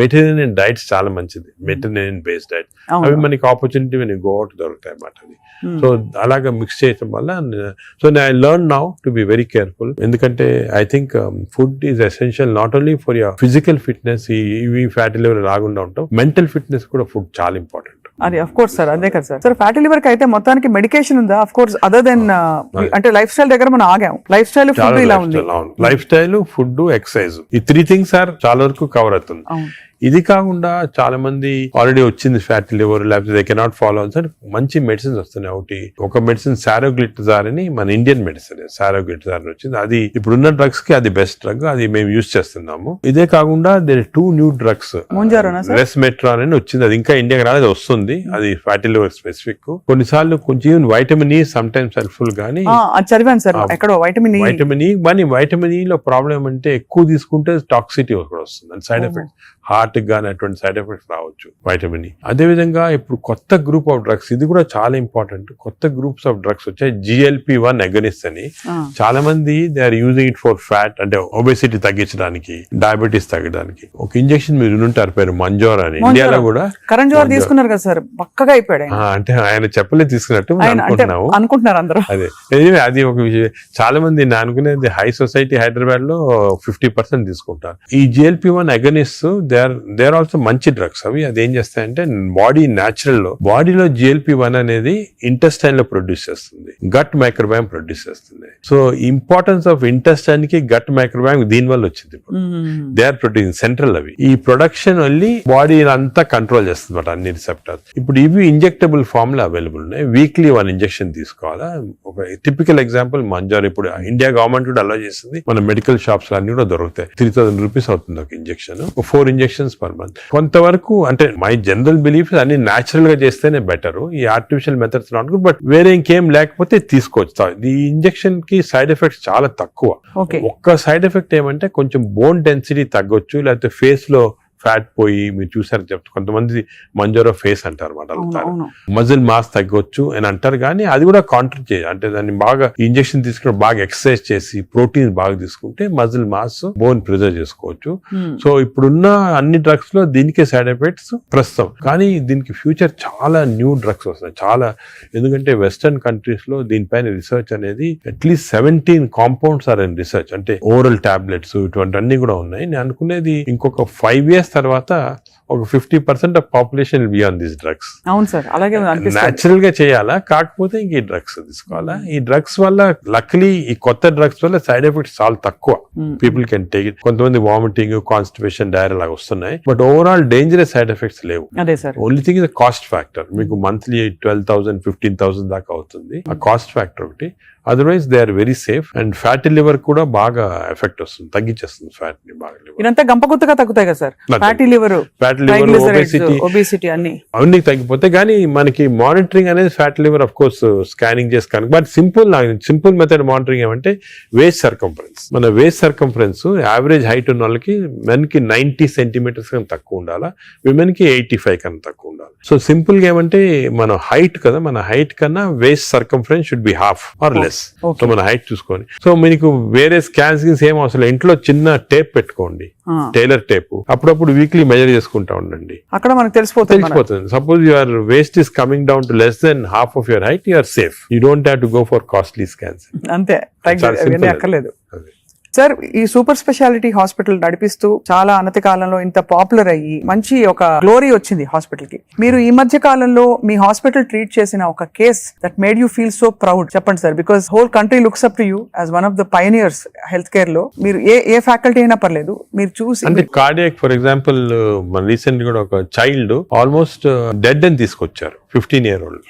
మెడిటరేనియన్ డైట్స్ చాలా మంచిది, మెడిటరేనియన్ బేస్డ్ డైట్. అవి మనకి opportunity when you go out దొరుకుతాయి అన్నమాట అది. సో అలాగా మిక్స్ చేయటం వల్ల, so I learn now to be very careful. ఎందుకంటే I think food is essential not only for your physical fitness, ఇవి ఫ్యాటీ లివర్ రాకుండా ఉంటాం, మెంటల్ ఫిట్నెస్ కూడా ఫుడ్ చాలా ఇంపార్టెంట్. అది అఫ్ కోర్స్ సార్, అదే కదా సార్. సార్ ఫ్యాటీ లివర్ కి అయితే మొత్తానికి మెడికేషన్ ఉందా? అఫ్ కోర్స్ అదర్ దెన్ అంటే లైఫ్ స్టైల్ దగ్గర మనం ఆగాం. లైఫ్ స్టైల్ ఫుడ్ ఇలా ఉంది. లైఫ్ స్టైల్, ఫుడ్, ఎక్సర్సైజ్, ఈ 3 things సార్ చాలా వరకు కవర్ అవుతుంది. ఇది కాకుండా చాలా మంది ఆల్రెడీ వచ్చింది ఫ్యాటీ లివర్, లేకపోతే దే కెనాట్ ఫాలో సార్, మంచి మెడిసిన్స్ వస్తున్నాయి. ఒక మెడిసిన్ సారోగ్లిటజార్ అని, మన ఇండియన్ మెడిసిన్ సారోగ్లిటజార్ అని వచ్చింది. అది ఇప్పుడున్న డ్రగ్స్ కి అది బెస్ట్ డ్రగ్, అది మేము యూజ్ చేస్తున్నాము. ఇదే కాకుండా దేర్ 2 new drugs, రెస్మెట్రాన్ అని వచ్చింది, అది ఇంకా ఇండియాకి రాలేదు, వస్తుంది. అది ఫ్యాటీ లివర్ స్పెసిఫిక్. కొన్నిసార్లు కొంచెం vitamin E some times helpful గానీ, చదివాను సార్ ఎక్కడో వైటమిన్ ఈ. వైటమిన్ ఈ లో ప్రాబ్లం అంటే ఎక్కువ తీసుకుంటే టాక్సిటీ కూడా వస్తుంది, అండ్ సైడ్ ఎఫెక్ట్స్, హార్ట్ గానీ అటువంటి సైడ్ ఎఫెక్ట్స్ రావచ్చు వైటమిన్ ఈ. అదేవిధంగా ఇప్పుడు కొత్త గ్రూప్ ఆఫ్ డ్రగ్స్, ఇది కూడా చాలా ఇంపార్టెంట్. కొత్త గ్రూప్స్ ఆఫ్ డ్రగ్స్ వచ్చాయి, GLP-1 అగనిస్ట్ అని. చాలా మంది they are using it for fat, అంటే ఒబెసిటీ తగ్గించడానికి, డయాబెటీస్ తగ్గడానికి. ఒక ఇంజెక్షన్ మీరు ఉంటారు పేరు మంజోర్ అని, ఇండియాలో కూడా కరణ్ జోహర్ తీసుకున్నారు కదా సార్, పక్కగా అయిపోయాడు. అంటే ఆయన చెప్పలే తీసుకున్నట్టు అనుకుంటున్నారు అందరూ. అదే అది ఒక విషయం. చాలా మంది నేను అనుకునేది హై సొసైటీ హైదరాబాద్ లో 50% తీసుకుంటారు ఈ GLP-1 agonist. They are also మంచి డ్రగ్స్ అవి. అది ఏం చేస్తాయంటే బాడీ న్యాచురల్ లో, బాడీలో GLP-1 అనేది ఇంటెస్టైన్ లో ప్రొడ్యూస్ చేస్తుంది, గట్ మైక్రోబయామ్ ప్రొడ్యూస్ చేస్తుంది. సో ఇంపార్టెన్స్ ఆఫ్ ఇంటెస్టైన్ కి గట్ మైక్రోబయామ్ దీని వల్ల వచ్చింది. దే ఆర్ ప్రొడ్యూసింగ్ సెంట్రల్, అవి ఈ ప్రొడక్షన్ వల్లి బాడీ అంతా కంట్రోల్ చేస్తుంది అన్నమాట, అన్ని రిసెప్టర్స్. ఇప్పుడు ఇవి ఇంజెక్టబుల్ ఫామ్ లో అవైలబుల్ ఉన్నాయి. వీక్లీ 1 ఇంజెక్షన్ తీసుకోవాలా. ఒక టిపికల్ ఎగ్జాంపుల్ మంజార్, ఇప్పుడు ఇండియా గవర్నమెంట్ కూడా అలో చేస్తుంది, మన మెడికల్ షాప్స్ అన్ని కూడా దొరుకుతాయి. 3000 రూపీస్ అవుతుంది ఒక ఇంజెక్షన్, 4 ఇంజెక్షన్స్ పర్ మంత్. కొంతవరకు అంటే మై జనరల్ బిలీఫ్ అన్ని న్యాచురల్ గా చేస్తేనే బెటర్, ఈ artificial methods not good. But వేరే ఇంకేం లేకపోతే తీసుకోవచ్చు. ఈ ఇంజెక్షన్ కి సైడ్ ఎఫెక్ట్స్ చాలా తక్కువ. ఒక్క సైడ్ ఎఫెక్ట్ ఏమంటే కొంచెం బోన్ డెన్సిటీ తగ్గొచ్చు, లేకపోతే ఫేస్ లో ఫ్యాట్ పోయి, మీరు చూసారు చెప్తారు కొంతమంది మంజోరో ఫేస్ అంటారు అనమాట, మజిల్ మాస్ తగ్గొచ్చు అని అంటారు. కానీ అది కూడా కాంట్రీ చేయాలి, అంటే దాన్ని బాగా ఇంజెక్షన్ తీసుకుని బాగా ఎక్సర్సైజ్ చేసి ప్రోటీన్ బాగా తీసుకుంటే మజిల్ మాస్, బోన్ ప్రిజర్వ్ చేసుకోవచ్చు. సో ఇప్పుడున్న అన్ని డ్రగ్స్ లో దీనికే సైడ్ ఎఫెక్ట్స్ ప్రస్తుతం, కానీ దీనికి ఫ్యూచర్ చాలా న్యూ డ్రగ్స్ వస్తాయి చాలా. ఎందుకంటే వెస్టర్న్ కంట్రీస్ లో దీనిపైన రీసెర్చ్ అనేది at least 17 compounds are in research, అంటే ఓరల్ టాబ్లెట్స్ ఇటువంటి అన్ని కూడా ఉన్నాయి. నేను అనుకునేది ఇంకొక 5 years తర్వాత ఒక 50% of population will be on these drugs. అవును సార్, అలాగే న్యాచురల్ గా చేయాలా, కాకపోతే ఇంక ఈ డ్రగ్స్ తీసుకోవాలా. ఈ డ్రగ్స్ వల్ల లక్లీ ఈ కొత్త డ్రగ్స్ వల్ల సైడ్ ఎఫెక్ట్స్ చాలా తక్కువ, పీపుల్ కెన్ టేక్ ఇట్. కొంతమంది వామిటింగ్, కాన్స్టిపేషన్, డైరియా లాగా వస్తున్నాయి, but overall dangerous side effects లేవు. Only thing is cost factor. మీకు మంత్లీ 12,000 15,000 దాకా అవుతుంది, ఆ కాస్ట్ ఫ్యాక్టర్ ఒకటి. Otherwise they are very safe. And fatty liver కూడా బాగా ఎఫెక్ట్ వస్తుంది, తగ్గించేస్తుంది ఫ్యాట్ ని బాగా. ఇదంతా గంపగుత్తగా తగ్గుతాయి కదా సార్, ఫ్యాటీ లివర్, ఒబేసిటీ అన్ని తగ్గిపోతాయి. కానీ మనకి మానిటరింగ్ అనేది fatty liver of course scanning చేసి కనుక, బట్ సింపుల్ మెథడ్ మానిటరింగ్ ఏమంటే వేస్ట్ సర్కంఫరెన్స్. మన వేస్ట్ సర్కంఫరెన్స్ యావరేజ్ హైట్ ఉన్న వాళ్ళకి మెన్ కి 90 centimeters కన్నా తక్కువ ఉండాలా, విమెన్ కి 85 కన్నా తక్కువ ఉండాలి. సో సింపుల్ గా ఏమంటే మన హైట్ కదా, మన హైట్ కన్నా waist circumference should be half or less. Less. So మన హైట్ చూసుకొని, సో మీకు వేరే స్కాన్స్ ఏం అవసరం, ఇంట్లో చిన్న టేప్ పెట్టుకోండి, టైలర్ టేప్, అప్పుడప్పుడు వీక్లీ మెజర్ చేసుకుంటా ఉండండి, అక్కడ మనకు తెలిసిపోతుంది. Suppose your waist is coming down to less than half of your height, you're safe. You don't have to go for costly scans. అంతే, అక్కర్లేదు. సార్, ఈ సూపర్ స్పెషాలిటీ హాస్పిటల్ నడిపిస్తూ చాలా అనతి కాలంలో ఇంత పాపులర్ అయ్యి మంచి ఒక గ్లోరీ వచ్చింది హాస్పిటల్ కి. మీరు ఈ మధ్య కాలంలో మీ హాస్పిటల్ ట్రీట్ చేసిన ఒక case that made you feel so proud చెప్పండి sir, because whole country looks up to you as one of the pioneers health care లో. మీరు ఏ ఫ్యాకల్టీ అయినా పర్లేదు, మీరు చూసి. అంటే కార్డియాక్ ఫర్ ఎగ్జాంపుల్, మన రీసెంట్ కూడా ఒక చైల్డ్ ఆల్మోస్ట్ డెడ్ అని తీసుకొచ్చారు, 15-year-old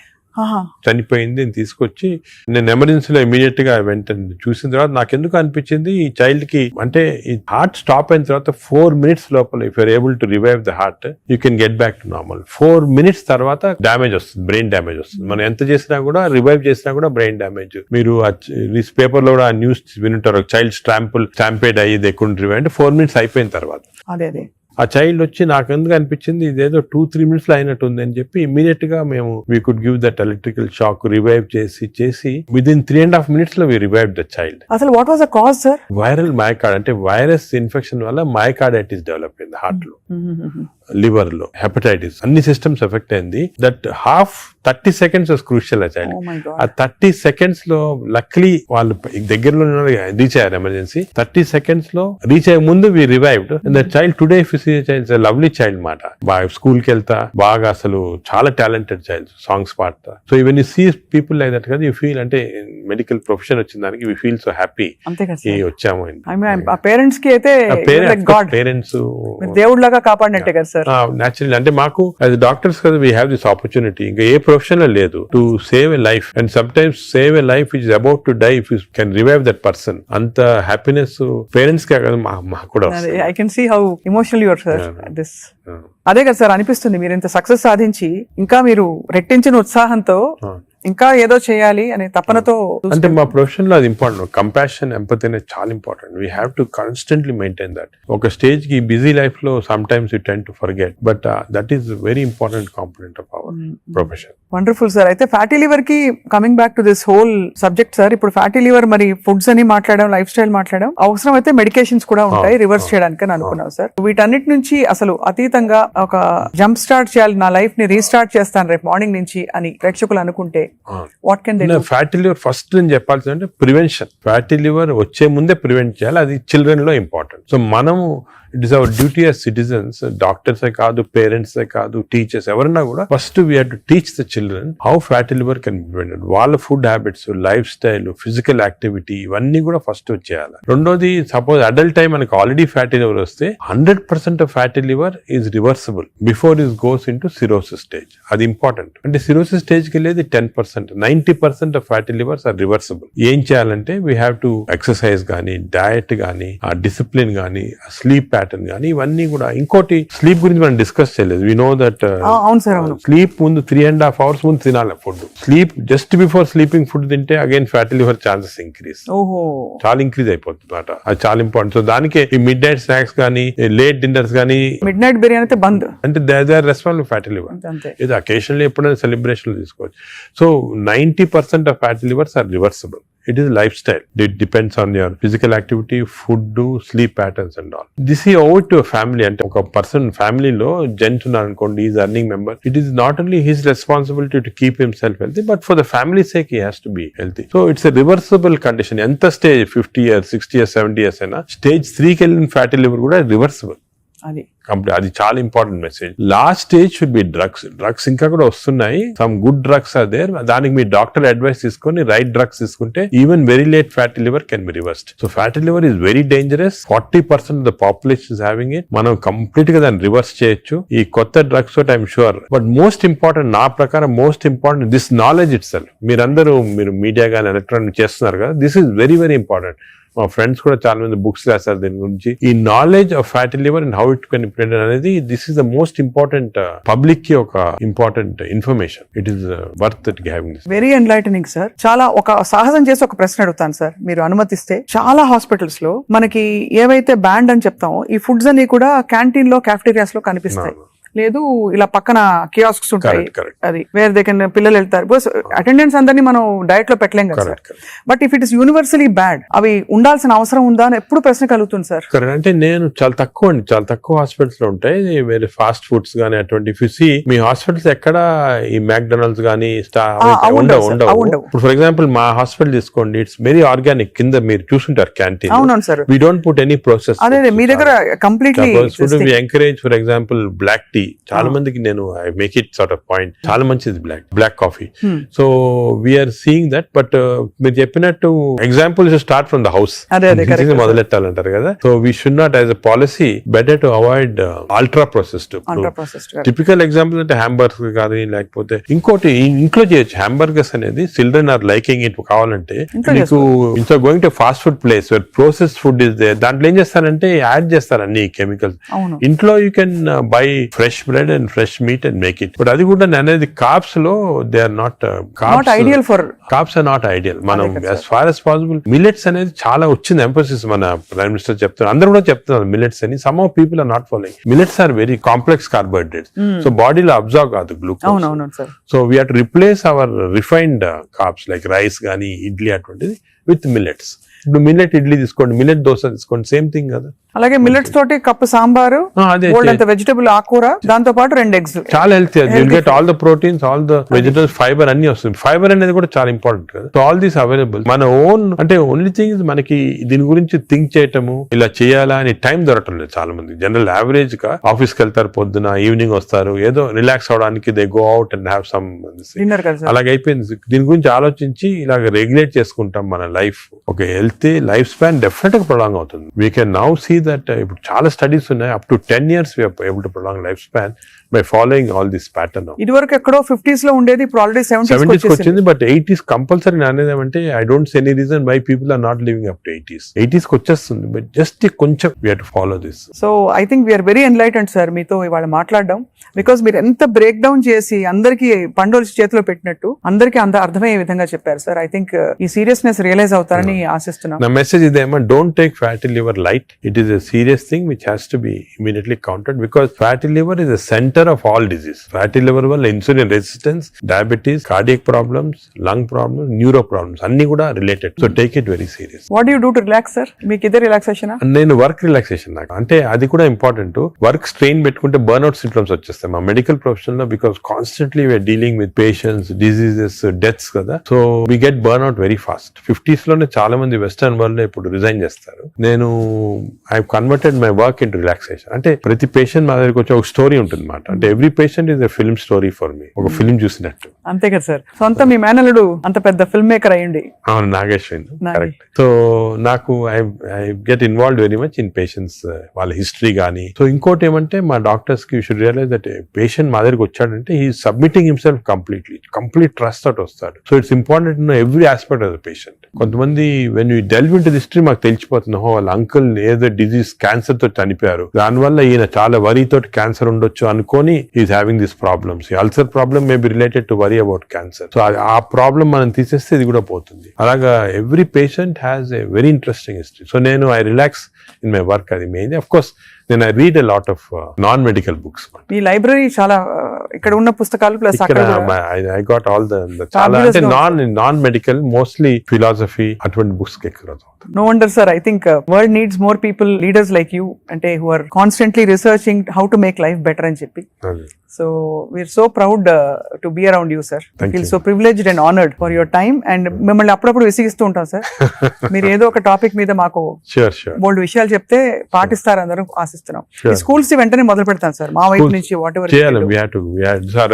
చనిపోయింది అని తీసుకొచ్చి, నేను ఎమర్జెన్సీలో ఇమీడియట్ గా వెంటనే చూసిన తర్వాత నాకు ఎందుకు అనిపించింది, ఈ చైల్డ్ కి అంటే ఈ హార్ట్ స్టాప్ అయిన తర్వాత 4 minutes లోపల if you're able to revive the heart, you can get back to normal. 4 minutes తర్వాత డ్యామేజ్ వస్తుంది, బ్రెయిన్ డ్యామేజ్ వస్తుంది. మనం ఎంత చేసినా కూడా, రివైవ్ చేసినా కూడా బ్రెయిన్ డ్యామేజ్. మీరు పేపర్ లో కూడా ఆ న్యూస్ వినుంటారు, చైల్డ్ స్టాంపేడ్ అయ్యి దే కుడెంట్ రివైవ్ అంటే 4 minutes అయిపోయిన తర్వాత. అదే ఆ చైల్డ్ వచ్చి నాకు ఎందుకు అనిపించింది ఇదేదో 2-3 minutes లో అయినట్టు ఉంది అని చెప్పి ఇమీడియట్ గా మేము we could give that electrical shock, revive చేసి విదిన్ 3.5 minutes లో వి రివైవ్ ద చైల్డ్. అసలు what was the cause sir? Viral మయోకార్డ్, అంటే వైరస్ ఇన్ఫెక్షన్ వల్ల మయోకార్డైటిస్ డెవలప్ అయింది హార్ట్ లో, లివర్ లో, హెపటైటిస్, అన్ని సిస్టమ్స్ ఎఫెక్ట్ అయింది. దట్ 30 seconds వాస్ క్రూషియల్ ఆ చైల్డ్. ఆ 30 seconds లో లక్లీ వాళ్ళు దగ్గరలో రీచ్ అయ్యారు ఎమర్జెన్సీ. 30 seconds లో రీచ్ అయ్యే ముందు we revived. And that child today if you see child lovely child మాట, బాగా స్కూల్ కి వెళ్తా, బాగా అసలు చాలా టాలెంటెడ్ చైల్డ్, సాంగ్స్ పాడతా. So even you see people like that కదా, యూ ఫీల్ అంటే మెడికల్ ప్రొఫెషన్ వచ్చిన దానికి వి ఫీల్ సో హ్యాపీ వచ్చాము. పేరెంట్స్ కి అయితే పేరెంట్స్ దేవుడిలాగా కాపాడినట్టే కదా సార్. నేచురల్ అంటే మాకు యాజ్ డాక్టర్స్ కదా వీ హ్యావ్ దిస్ ఆపర్చునిటీ. ఇంకా ఏ ప్రొఫెషన్ లో లేదు, to save a life. And some times save a life which is about to die if you can revive that person. అంత happiness parents కే కదా, మాకు కూడా. I can see how emotional you are sir this. అదే కదా sir అనిపిస్తుంది, మీరు ఇంత సక్సెస్ సాధించి ఇంకా మీరు రెట్టించిన ఉత్సాహంతో ఇంకా ఏదో చేయాలి అనే తపనతో. అంటే మా ప్రొఫెషన్ లో అది ఇంపార్టెంట్. కంపాషన్, ఎంపతి అనేది చాలా important. We have to constantly maintain that. ఒక స్టేజ్ కి బిజీ లైఫ్ లో some times you tend to forget, but that is very important component of our profession. Wonderful sir. అయితే fatty liver కి coming back to this whole subject sir, ఇప్పుడు fatty liver మరి foods అని మాట్లాడడం, life style మాట్లాడడం, అవసరం అయితే medications కూడా ఉంటాయి రివర్స్ చేయడానికి అని అనుకున్నాం సార్. వీటన్నిటి నుంచి అసలు అతీతంగా ఒక జంప్ స్టార్ట్ చేయాలి, నా లైఫ్ ని రీస్టార్ట్ చేస్తాను రేపు మార్నింగ్ నుంచి అని ప్రేక్షకులు అనుకుంటే what can they? Fatty liver first నేను చెప్పాల్సింది అంటే ప్రివెన్షన్. ఫ్యాటీ లివర్ వచ్చే ముందే ప్రివెంట్ చేయాలి, అది చిల్డ్రన్ లో ఇంపార్టెంట్. సో మనము it is our duty as citizens, డాక్టర్సే కాదు, పేరెంట్సే కాదు, టీచర్స్ ఎవరన్నా కూడా first we have to teach the children how fatty liver can be prevented. వాళ్ళ food habits, lifestyle, physical activity ఇవన్నీ కూడా ఫస్ట్ వచ్చేయాలి. రెండోది, సపోజ్ అడల్ట్ టైం మనకి ఆల్రెడీ ఫ్యాటీ లివర్ వస్తే 100% of fatty liver is reversible before is goes in to cirrhosis stage. అది important. అంటే cirrhosis stage కి వెళ్ళేది 10%, 90% of fatty livers are reversible. ఏం చేయాలంటే వీ హ్యావ్ టు ఎక్సర్సైజ్ గానీ, డయట్ గానీ, ఆ డిసిప్లిన్ గానీ, స్లీప్ ప్యాటర్న్ కానీ, ఇవన్నీ కూడా. ఇంకోటి, స్లీప్ గురించి మనం డిస్కస్ చేయలేదు. వి నో దట్ స్లీప్ ముందు 3.5 hours ముందు తినాలి food. Sleep just before sleeping food తింటే again fatty liver chances increase, చాలా ఇంక్రీజ్ అయిపోతుంది అన్నమాట. అది చాలా ఇంపార్టెంట్. సో దానికి ఈ మిడ్ నైట్ స్నాక్స్ కానీ, లేట్ డిన్నర్స్ కానీ, మిడ్ నైట్ బిర్యానీ అయితే బంద్, అంటే they are responsible fatty liver. ఇది అకేషనల్లీ ఎప్పుడైనా సెలబ్రేషన్ తీసుకోవచ్చు. So 90% of fatty livers are reversible. It is lifestyle. It depends on your physical activity, food, sleep patterns and all. This is over to a family. And a person family lo gent unnarukondi, he is earning member. It is not only his responsibility to keep himself healthy, but for the family's sake he has to be healthy. So it's a reversible condition. Enta stage 50 years, 60 years, 70 years aina stage 3 ki ellin fatty liver kuda reversible. అది చాలా important message. Last stage should be drugs ఇంకా కూడా వస్తున్నాయి. Some good drugs are there. దానికి మీ doctor advice తీసుకొని right drugs తీసుకుంటే even very late fatty liver can be reversed. So fatty liver is very dangerous. 40% of the population is having it. మనం complete గా దాన్ని రివర్స్ చేయొచ్చు ఈ కొత్త డ్రగ్స్ తోటి, I'm sure. But most important, నా ప్రకారం most important this knowledge it self. మీరు మీడియా కానీ ఎలక్ట్రానిక్ చేస్తున్నారు కదా, this is very very important. మా ఫ్రెండ్స్ కూడా చాలా మంది బుక్స్ రాశారు దీని గురించి. ఈ knowledge of fatty liver and how it can prevent అనేది, this is the most important public కి ఒక important information. It is worth it having this. Very enlightening sir. చాలా ఒక సాహసం చేసి ఒక ప్రశ్న అడుగుతాను సార్, మీరు అనుమతిస్తే. చాలా హాస్పిటల్స్ లో మనకి ఏవైతే బ్యాండ్ అని చెప్తామో ఈ ఫుడ్స్ అన్ని కూడా క్యాంటీన్ లో, క్యాఫ్టీరియాస్ లో కనిపిస్తాయి. లేదు ఇలా పక్కన కియాస్క్స్ ఉంటాయి, కరెక్ట్ అది వేర్ దే కెన్ పిల్లలు వెళ్తారు. బికాస్ అటెండెన్స్ అందరినీ మనం డైట్ లో పెట్టలేం కదా sir. But if it is universally bad, అవి ఉండాల్సిన అవసరం ఉందా అని ఎప్పుడు ప్రశ్న కలుగుతుంది సార్. కరెక్ట్. అంటే నేను చాలా తక్కువ హాస్పిటల్స్ లో ఉంటాయి వేరే ఫాస్ట్ ఫుడ్స్ గానీ అటువంటి. ఇఫ్ యు సీ మీ హాస్పిటల్స్ ఎక్కడ ఈ మ్యాక్డొనాల్డ్స్ గానీ ఉండవు. ఇప్పుడు ఫర్ ఎగ్జాంపుల్ మా హాస్పిటల్ తీసుకోండి, ఇట్స్ వెరీ ఆర్గానిక్. కింద మీరు చూసుంటారు క్యాంటీన్. అవునవును sir. We don't put any process. అదే మీ దగ్గర completely we encourage for example black tea. చాలా మందికి నేను I make it sort of point, చాలా మంచిది black coffee. So we're seeing that. But మీరు చెప్పినట్టు example start from the house మొదలెట్టాలంటారు కదా. So we should not as a policy better to avoid ultra processed. Typical example అంటే hamburger కానీ లేకపోతే ఇంకోటి ఇంట్లో చేయొచ్చు. హ్యాంబర్గర్స్ అనేది చిల్డ్రన్ ఆర్ లైకింగ్ ఇట్. కావాలంటే మీకు ఇంట్లో going to fast food place where processed food is there, దాంట్లో ఏం చేస్తారంటే యాడ్ చేస్తారు అన్ని కెమికల్స్. ఇంట్లో you can buy fresh bread and fresh meat and make it. But అది కూడా అనేది కార్బ్స్ లో they are not ideal for carbs are not ideal. మనం as far as possible millets అనేది చాలా వచ్చింది ఎంఫోసిస్. మన ప్రైమ్ మినిస్టర్ చెప్తున్నారు, అందరూ కూడా చెప్తున్నారు మిల్లెట్స్ అని. Some of people are not following. Millets are very complex carbohydrates. So బాడీలో అబ్జర్వ్ కాదు glucose. So we have to replace our refined carbs like rice గానీ ఇడ్లీ అటువంటిది విత్ మిల్లెట్స్. ఇప్పుడు మిల్లెట్ ఇడ్లీ తీసుకోండి, మిల్లెట్ దోశ తీసుకోండి, సేమ్ థింగ్ కదా. అలాగే మిల్లెట్స్ తోటి కప్పు సాంబారు, వెజిటబుల్ ఆకుకూర, దాంతో పాటు 2 eggs. చాలా healthy. You'll get all the proteins, all the vegetables, fibre అన్ని వస్తుంది. ఫైబర్ అనేది కూడా చాలా ఇంపార్టెంట్ కదా. So all these available. మన ఓన్ అంటే ఓన్లీ థింగ్ మనకి దీని గురించి థింక్ చేయటము, ఇలా చేయాలా అని టైం దొరకటం లేదు చాలా మంది. జనరల్ యావరేజ్ గా ఆఫీస్కి వెళ్తారు, పొద్దున ఈవినింగ్ వస్తారు, ఏదో రిలాక్స్ అవడానికి they go out and have some dinner. అలాగే అయిపోయింది. దీని గురించి ఆలోచించి ఇలాగ రెగ్యులేట్ చేసుకుంటాం మన లైఫ్. ఒక హెల్తీ లైఫ్ స్పాన్ డెఫినెట్ గా ప్రొలాంగ్ అవుతుంది. We can now see that ఇప్పుడు చాలా స్టడీస్ ఉన్నాయి, up to 10 years we are able to prolong life span by following all this pattern. ఇది వరకు ఎక్కడో 50s లో ఉండేది, ఇప్పుడు ఆల్రెడీ 70s వచ్చింది. బట్ 80s కంపల్సరీ అనేది ఏమంటే I don't see any reason why people are not living up to 80s కి వచ్చేస్తుంది. బట్ జస్ట్ కొంచెం we have to follow this. So I think we're very enlightened sir మీతో ఇవాళ మాట్లాడడం. Because మీరు ఎంత బ్రేక్ డౌన్ చేసి అందరికి పండోలు చేతిలో పెట్టినట్టు అందరికి అర్థమయ్యే విధంగా చెప్పారు సార్. ఐ థింక్ ఈ సీరియస్నెస్ రియలైజ్ అవుతారని ఆశిస్తున్నాం. నా మెసేజ్ ఇదేమో, don't take fatty liver light. It is a serious thing which has to be immediately counted, because fatty liver is the center of all disease. Fatty liver వల్ల insulin resistance, diabetes, cardiac problems, lung problems, neuro problems అన్ని కూడా related. So take it very serious. What you do to relax sir? మీకు ఇదే relaxation? నేను work relaxation. నాకు అంటే అది కూడా ఇంపార్టెంట్. వర్క్ స్ట్రెయిన్ పెట్టుకుంటే బర్న్అవుట్ సింప్టమ్స్ వచ్చేస్తాయి మా మెడికల్ ప్రొఫెషన్ లో. Because constantly we're dealing with patients, diseases, deaths కదా. So we get burnout very fast. 50s లోనే చాలా మంది వెస్టర్న్ వరల్డ్ లో ఇప్పుడు రిజైన్ చేస్తారు. నేను I converted my work into relaxation. అంటే ప్రతి పేషెంట్ మా దగ్గరికి వచ్చి ఒక స్టోరీ ఉంటుంది అన్నమాట. అంటే every patient is a film story for me. ఒక ఫిల్మ్ చూసినట్టు. అంతే కదా సార్. సొంత మీ మేనల్లుడు అంత పెద్ద ఫిల్మ్ మేకర్ అయ్యండి. అవును, నాగేశ్వరి. కరెక్ట్. సో నాకు I get involved very much in patients, వాళ్ళ హిస్టరీ కానీ. సో ఇంకోటి ఏమంటే మా డాక్టర్స్ కి you should realise that patient మా దగ్గరికి వచ్చాడంటే he submitting himself complete trust తోటి వస్తాడు. So it's important to know every aspect of the patient. కొంతమంది when you delve into the history మాకు తెలిసిపోతుంది, వాళ్ళ అంకుల్ ఏదో డిజీజ్ క్యాన్సర్ తో చనిపోయారు, దానివల్ల ఈయన చాలా వరీ తోటి క్యాన్సర్ ఉండొచ్చు అనుకొని is having this problems. Ulcer problem may be related to worry about cancer. So ఆ ప్రాబ్లమ్ మనం తీసేస్తే ఇది కూడా పోతుంది. అలాగా every patient has a very interesting history. So నేను I relax in my work. అది main. Of course then I read a lot of non-medical books. ఈ లైబ్రరీ చాలా ఇక్కడ ఉన్న పుస్తకాలు ప్లస్ అక్కడ I got all the చాలా అంటే non-medical mostly philosophy అటువంటి బుక్స్ ఎక్కువ. No wonder sir, I think world needs more people, leaders like you, అంటే who are constantly researching how to make life better అని చెప్పి. So we're so proud to be around you sir. I feel so privileged and honored for your time, and మిమ్మల్ని అప్పుడప్పుడు విసిగిస్తూ ఉంటాం sir. మీరు ఏదో ఒక topic మీద మాకు బోల్డ్ విషయాలు చెప్తే పాటిస్తారు అందరం ఆశిస్తున్నాం. ఈ స్కూల్స్ వెంటనే మొదలు పెడతాం సార్ మా వైపు నుంచి. వాట్ ఎవర్ చేయాలి, we have to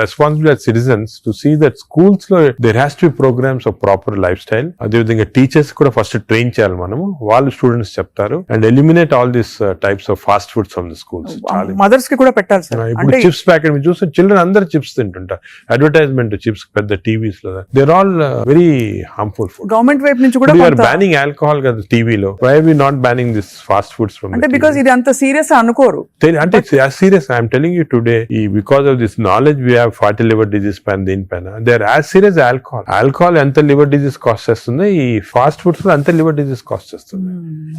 responsible as citizens to see that schools లో there has to be programs of proper lifestyle. అదే విధంగా టీచర్స్ కూడా ఫస్ట్ ట్రైన్ చేయాలి మనము. వాళ్ళు స్టూడెంట్స్ చెప్తారు. And eliminate all this types of fast foods from the schools. Mothers కి కూడా పెట్టాలి సార్. ఇప్పుడు చిప్స్ ప్యాకెట్ మీరు చూస్తే చిల్డ్రన్ అందరు చిప్స్ తింటుంటారు. అడ్వర్టైజ్మెంట్ చిప్స్ పెద్ద టీవీస్ లో, they're all very harmful food. Government వైపు నుంచి కూడా బ్యానింగ్ ఆల్కహాల్ కదా టీవీలో. Why we not banning this fast foods from? అంటే బికాజ్ ఇది అంత సీరియస్ అనుకోరు. అంటే as serious I'm telling you today, because of this knowledge we have fatty liver disease పైన దీనిపైన they are as serious as alcohol ఎంత liver disease cost చేస్తుంది, ఈ ఫాస్ట్ ఫుడ్స్ లో అంత లివర్ డిజీజ్ కాస్ట్ చేస్తుంది.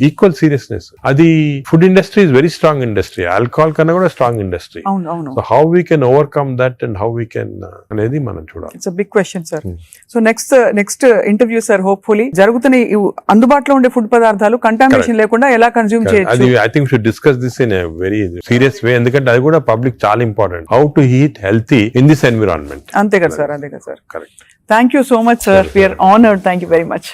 Equal seriousness. అది food industry is very strong industry, alcohol కన్నా కూడా స్ట్రాంగ్ ఇండస్ట్రీ. అవును అవును. So how we can overcome that and how we can అనేది మనం చూడాలి. It's a big question sir. So next interview sir, hopefully జరుగుతున్న ఈ అందుబాటులో ఉండే ఫుడ్ పదార్థాలు కంటామినేషన్ లేకుండా ఎలా కన్జ్యూమ్ అది చేయొచ్చు. I think should discuss this in a very serious way, ఎందుకంటే అది కూడా పబ్లిక్ చాలా important. How to eat healthy in this environment. అంతే కదా సార్, అంతే కదా sir. Correct. Thank you so much sir, we're honoured. Thank you very much.